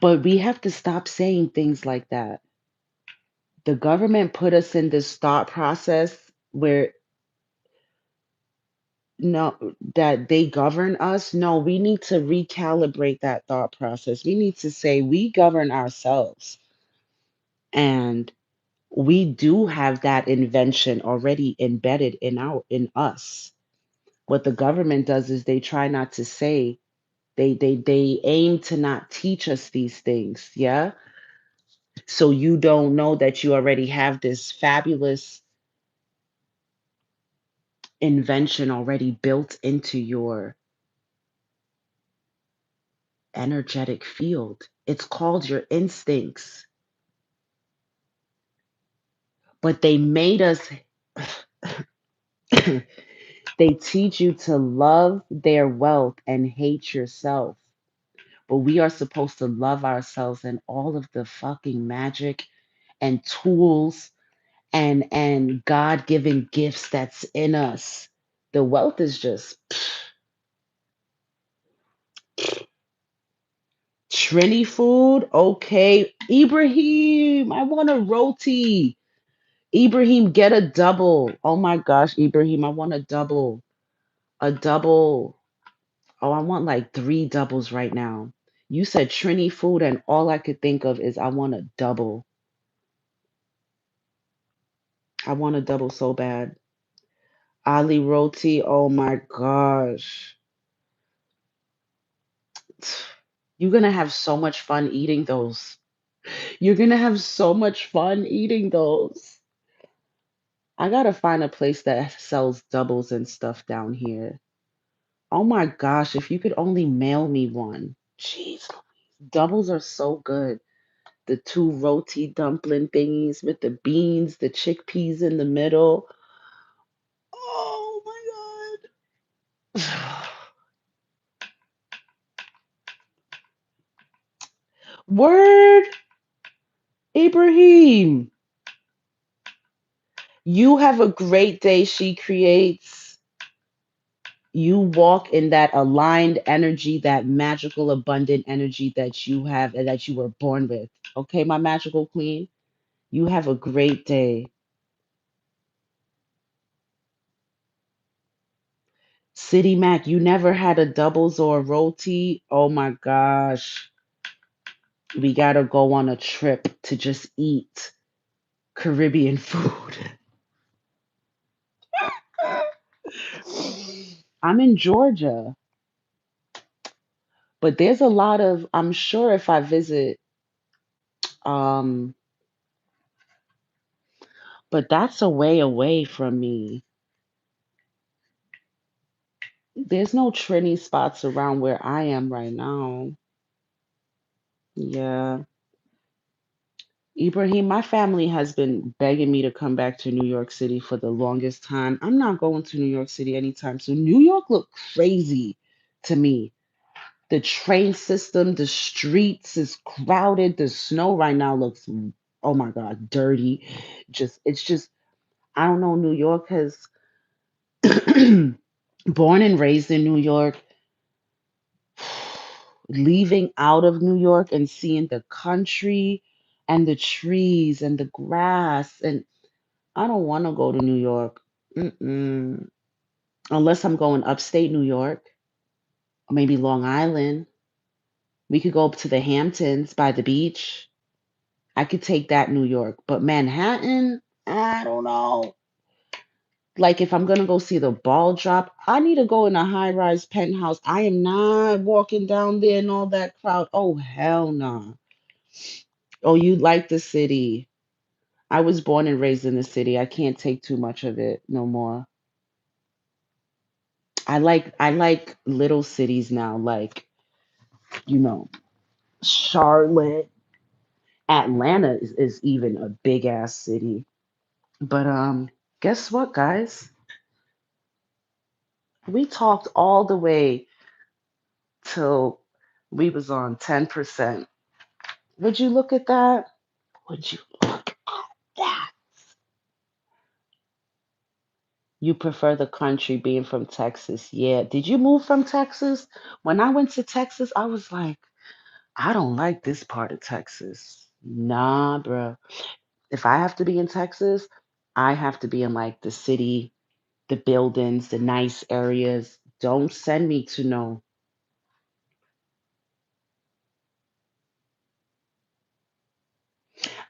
But we have to stop saying things like that. The government put us in this thought process where no, that they govern us. No, we need to recalibrate that thought process. We need to say we govern ourselves and we do have that invention already embedded in us. What the government does is they try not to say, they aim to not teach us these things, yeah? So you don't know that you already have this fabulous invention already built into your energetic field. It's called your instincts. But they made us, they teach you to love their wealth and hate yourself. But we are supposed to love ourselves and all of the fucking magic and tools and God-given gifts that's in us. The wealth is just Trini food. Okay. Ibrahim, I want a roti. Ibrahim, get a double. Oh my gosh, Ibrahim, I want a double. A double. Oh, I want like three doubles right now. You said Trini food, and all I could think of is I want a double. I want a double so bad. Ali roti. Oh my gosh. You're gonna have so much fun eating those. You're gonna have so much fun eating those. I gotta find a place that sells doubles and stuff down here. Oh my gosh, if you could only mail me one. Jeez, doubles are so good. The two roti dumpling thingies with the beans, the chickpeas in the middle. Oh my God. Word, Ibrahim. You have a great day, she creates. You walk in that aligned energy, that magical, abundant energy that you have and that you were born with. Okay, my magical queen? You have a great day. City Mac, you never had a doubles or a roti? Oh my gosh. We gotta go on a trip to just eat Caribbean food. I'm in Georgia, but there's a lot of, I'm sure if I visit, um, but that's a way away from me. There's no Trini spots around where I am right now. Yeah. Ibrahim, my family has been begging me to come back to New York City for the longest time. I'm not going to New York City anytime soon. New York looked crazy to me. The train system, the streets is crowded. The snow right now looks, oh my God, dirty. It's just, I don't know. New York has, born and raised in New York, leaving out of New York and seeing the country and the trees and the grass. And I don't want to go to New York. Mm-mm. Unless I'm going upstate New York or maybe Long Island. We could go up to the Hamptons by the beach. I could take that New York. But Manhattan, I don't know. Like if I'm gonna go see the ball drop, I need to go in a high rise penthouse. I am not walking down there in all that crowd. Oh hell no. Oh, you like the city. I was born and raised in the city. I can't take too much of it no more. I like little cities now, like, you know, Charlotte, Atlanta is even a big ass city. But guess what, guys? We talked all the way till we was on 10%. Would you look at that? Would you look at that? You prefer the country being from Texas. Yeah. Did you move from Texas? When I went to Texas, I was like, I don't like this part of Texas. Nah, bro. If I have to be in Texas, I have to be in like the city, the buildings, the nice areas. Don't send me to no.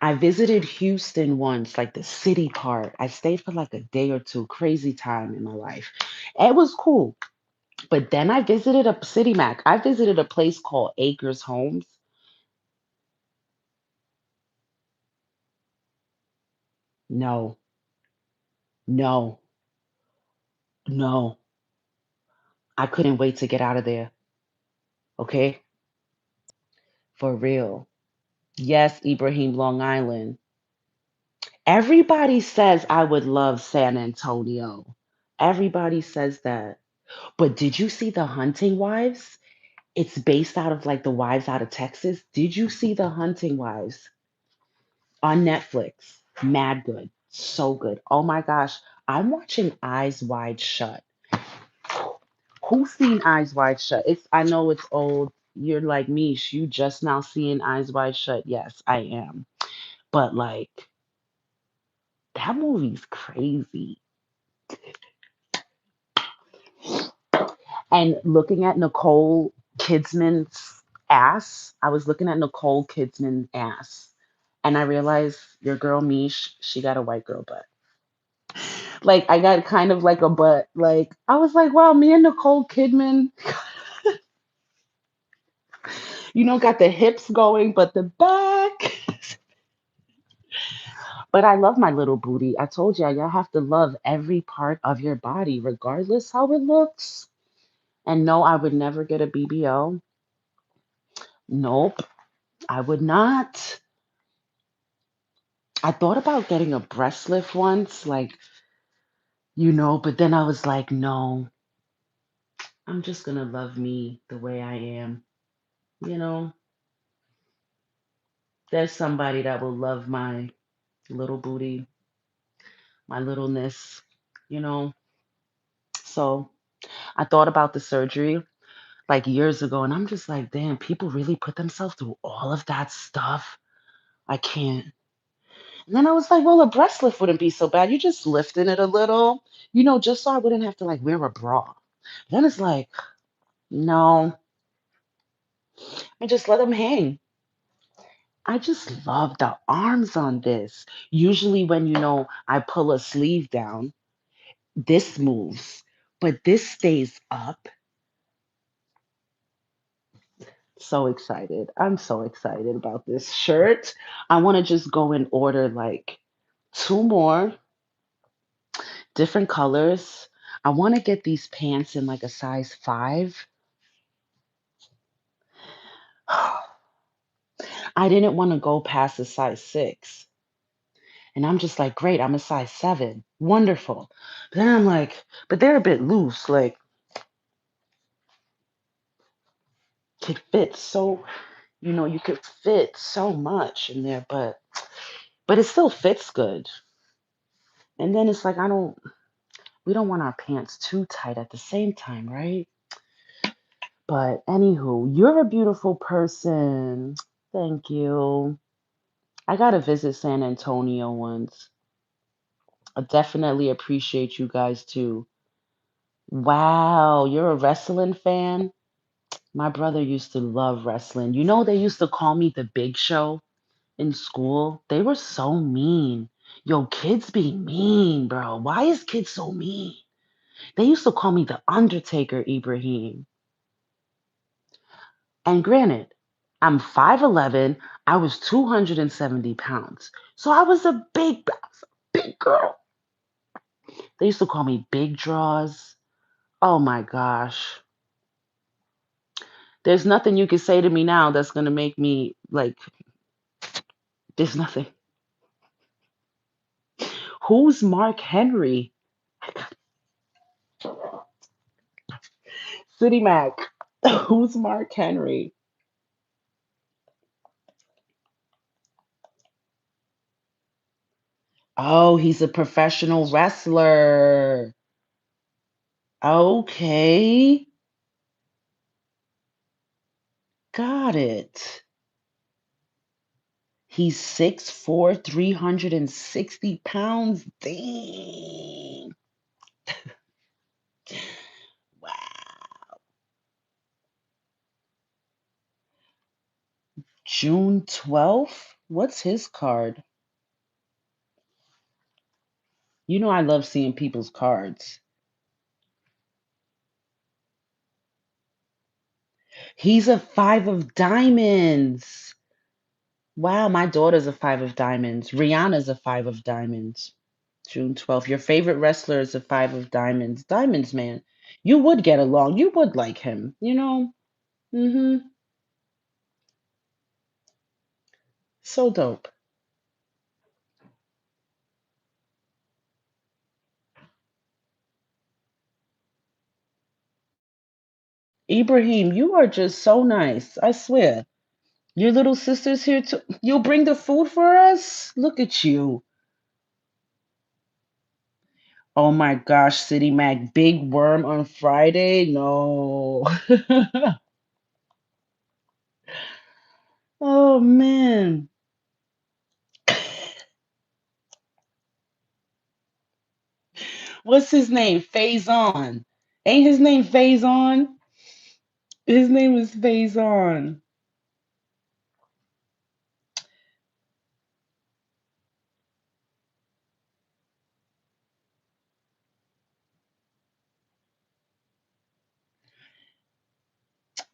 I visited Houston once, like the city part. I stayed for like a day or two, crazy time in my life. It was cool. But then I visited a city mac. I visited a place called Acres Homes. No, no, no. I couldn't wait to get out of there. Okay? For real. Yes, Ibrahim, Long Island. Everybody says I would love San Antonio. Everybody says that. But did you see The Hunting Wives? It's based out of like the wives out of Texas. Did you see The Hunting Wives on Netflix? Mad good. So good. Oh my gosh. I'm watching Eyes Wide Shut. Who's seen Eyes Wide Shut? It's I know it's old. You're like me. You just now seeing Eyes Wide Shut. Yes, I am. But like that movie's crazy. And looking at Nicole Kidman's ass, I was looking at Nicole Kidman's ass, and I realized your girl Mish, she got a white girl butt. Like I got kind of like a butt. Like I was like, wow, me and Nicole Kidman, got the hips going, but the back. But I love my little booty. I told you, y'all have to love every part of your body, regardless how it looks. And no, I would never get a BBL. Nope, I would not. I thought about getting a breast lift once, like, but then I was like, no, I'm just gonna love me the way I am. You know, there's somebody that will love my little booty, my littleness, you know. So I thought about the surgery like years ago, and I'm just like, damn, people really put themselves through all of that stuff. I can't. And then I was like, well, a breast lift wouldn't be so bad. You just lifting it a little, just so I wouldn't have to like wear a bra. Then it's like, no, I just let them hang. I just love the arms on this. Usually, when I pull a sleeve down, this moves, but this stays up. So excited. I'm so excited about this shirt. I want to just go and order like two more different colors. I want to get these pants in like a size 5. I didn't want to go past a size 6. And I'm just like, great, I'm a size 7. Wonderful. But then I'm like, but they're a bit loose. Like, could fit so, you could fit so much in there, but it still fits good. And then it's like, we don't want our pants too tight at the same time, right? But anywho, you're a beautiful person. Thank you. I gotta visit San Antonio once. I definitely appreciate you guys too. Wow, you're a wrestling fan? My brother used to love wrestling. They used to call me the Big Show in school. They were so mean. Yo, kids be mean, bro. Why is kids so mean? They used to call me the Undertaker, Ibrahim. And granted, I'm 5'11". I was 270 pounds. So I was a big girl. They used to call me Big Draws. Oh my gosh. There's nothing you can say to me now that's going to make me like, there's nothing. Who's Mark Henry? City Mac. Who's Mark Henry? Oh, he's a professional wrestler. Okay. Got it. He's 6'4", 360 pounds. Dang. Wow. June 12th? What's his card? You know I love seeing people's cards. He's a five of diamonds. Wow, my daughter's a five of diamonds. Rihanna's a five of diamonds. June 12th. Your favorite wrestler is a five of diamonds. Diamonds, man. You would get along. You would like him, you know? Mm-hmm. So dope. Ibrahim, you are just so nice. I swear. Your little sister's here too. You'll bring the food for us? Look at you. Oh my gosh, City Mac, big worm on Friday? No. Oh man. What's his name? Faison. Ain't his name Faison? His name is Faison.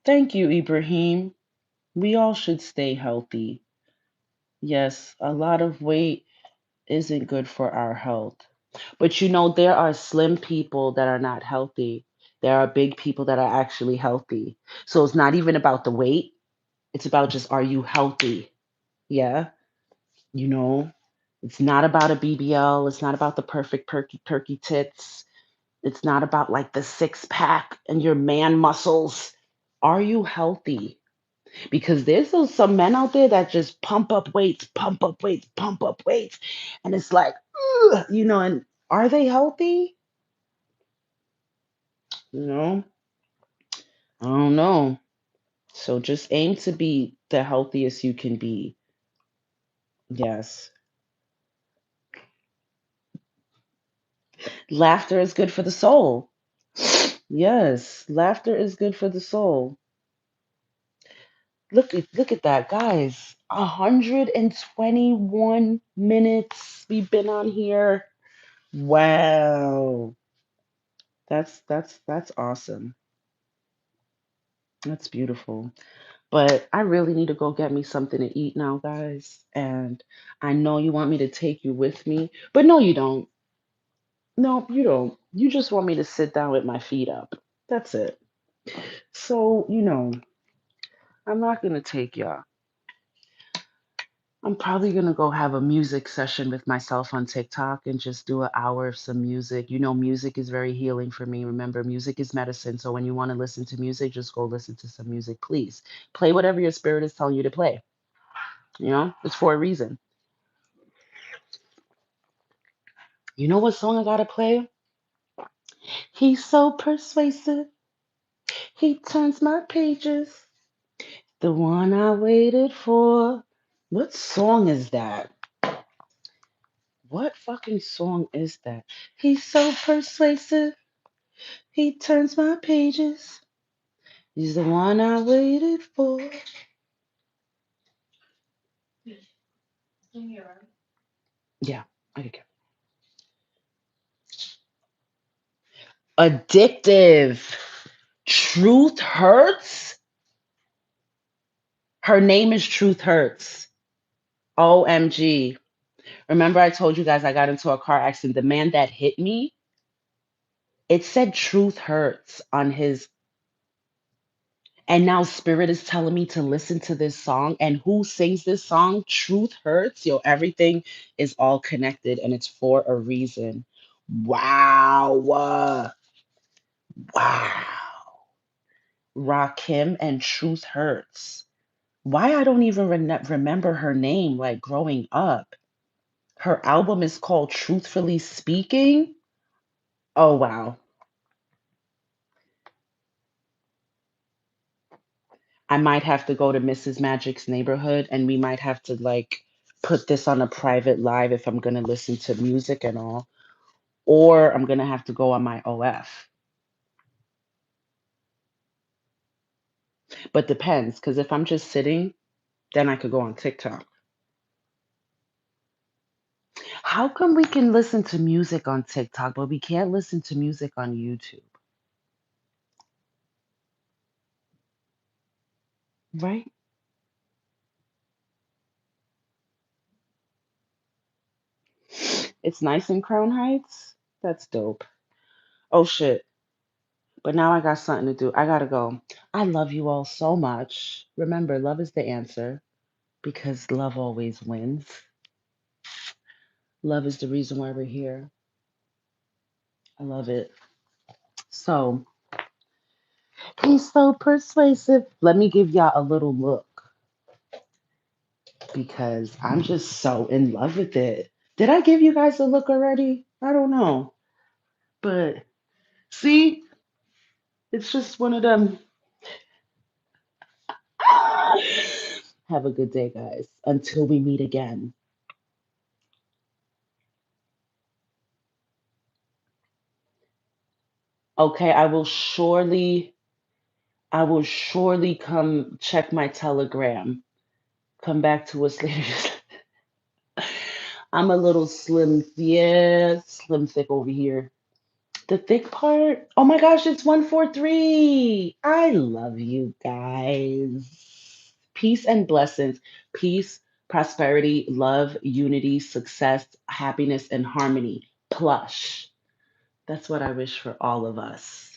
Thank you, Ibrahim. We all should stay healthy. Yes, a lot of weight isn't good for our health. But you know, there are slim people that are not healthy. There are big people that are actually healthy. So it's not even about the weight. It's about just, are you healthy? Yeah. You know, it's not about a BBL. It's not about the perfect perky tits. It's not about like the six pack and your man muscles. Are you healthy? Because there's some men out there that just pump up weights, pump up weights, pump up weights. And it's like, ugh, and are they healthy? You know, I don't know. So just aim to be the healthiest you can be. Yes. Laughter is good for the soul. Yes, laughter is good for the soul. Look at that, guys. 121 minutes we've been on here. Wow. That's awesome. That's beautiful. But I really need to go get me something to eat now, guys. And I know you want me to take you with me, but no, you don't. No, you don't. You just want me to sit down with my feet up. That's it. So, I'm not gonna take y'all. I'm probably gonna go have a music session with myself on TikTok and just do an hour of some music. You know, music is very healing for me. Remember, music is medicine. So when you want to listen to music, just go listen to some music, please. Play whatever your spirit is telling you to play. It's for a reason. You know what song I gotta play? He's so persuasive. He turns my pages. The one I waited for. What song is that? What fucking song is that? He's so persuasive. He turns my pages. He's the one I waited for. Yeah, I could get addictive. Truth hurts. Her name is Truth Hurts. OMG. Remember, I told you guys I got into a car accident. The man that hit me, it said Truth Hurts on his. And now Spirit is telling me to listen to this song. And who sings this song? Truth Hurts. Yo, everything is all connected and it's for a reason. Wow. Wow. Rakim and Truth Hurts. Why I don't even remember her name like growing up. Her album is called Truthfully Speaking. Oh, wow. I might have to go to Mrs. Magic's neighborhood and we might have to like put this on a private live if I'm going to listen to music and all. Or I'm going to have to go on my OF. But depends, because if I'm just sitting, then I could go on TikTok. How come we can listen to music on TikTok, but we can't listen to music on YouTube? Right? It's nice in Crown Heights. That's dope. Oh shit. But now I got something to do. I gotta go. I love you all so much. Remember, love is the answer because love always wins. Love is the reason why we're here. I love it. So he's so persuasive. Let me give y'all a little look because I'm just so in love with it. Did I give you guys a look already? I don't know. But see, it's just one of them. Have a good day, guys. Until we meet again. Okay, I will surely come check my telegram. Come back to us later. I'm a little slim, yeah, slim thick over here. The thick part? Oh my gosh, it's 143. I love you guys. Peace and blessings. Peace, prosperity, love, unity, success, happiness, and harmony. Plush. That's what I wish for all of us.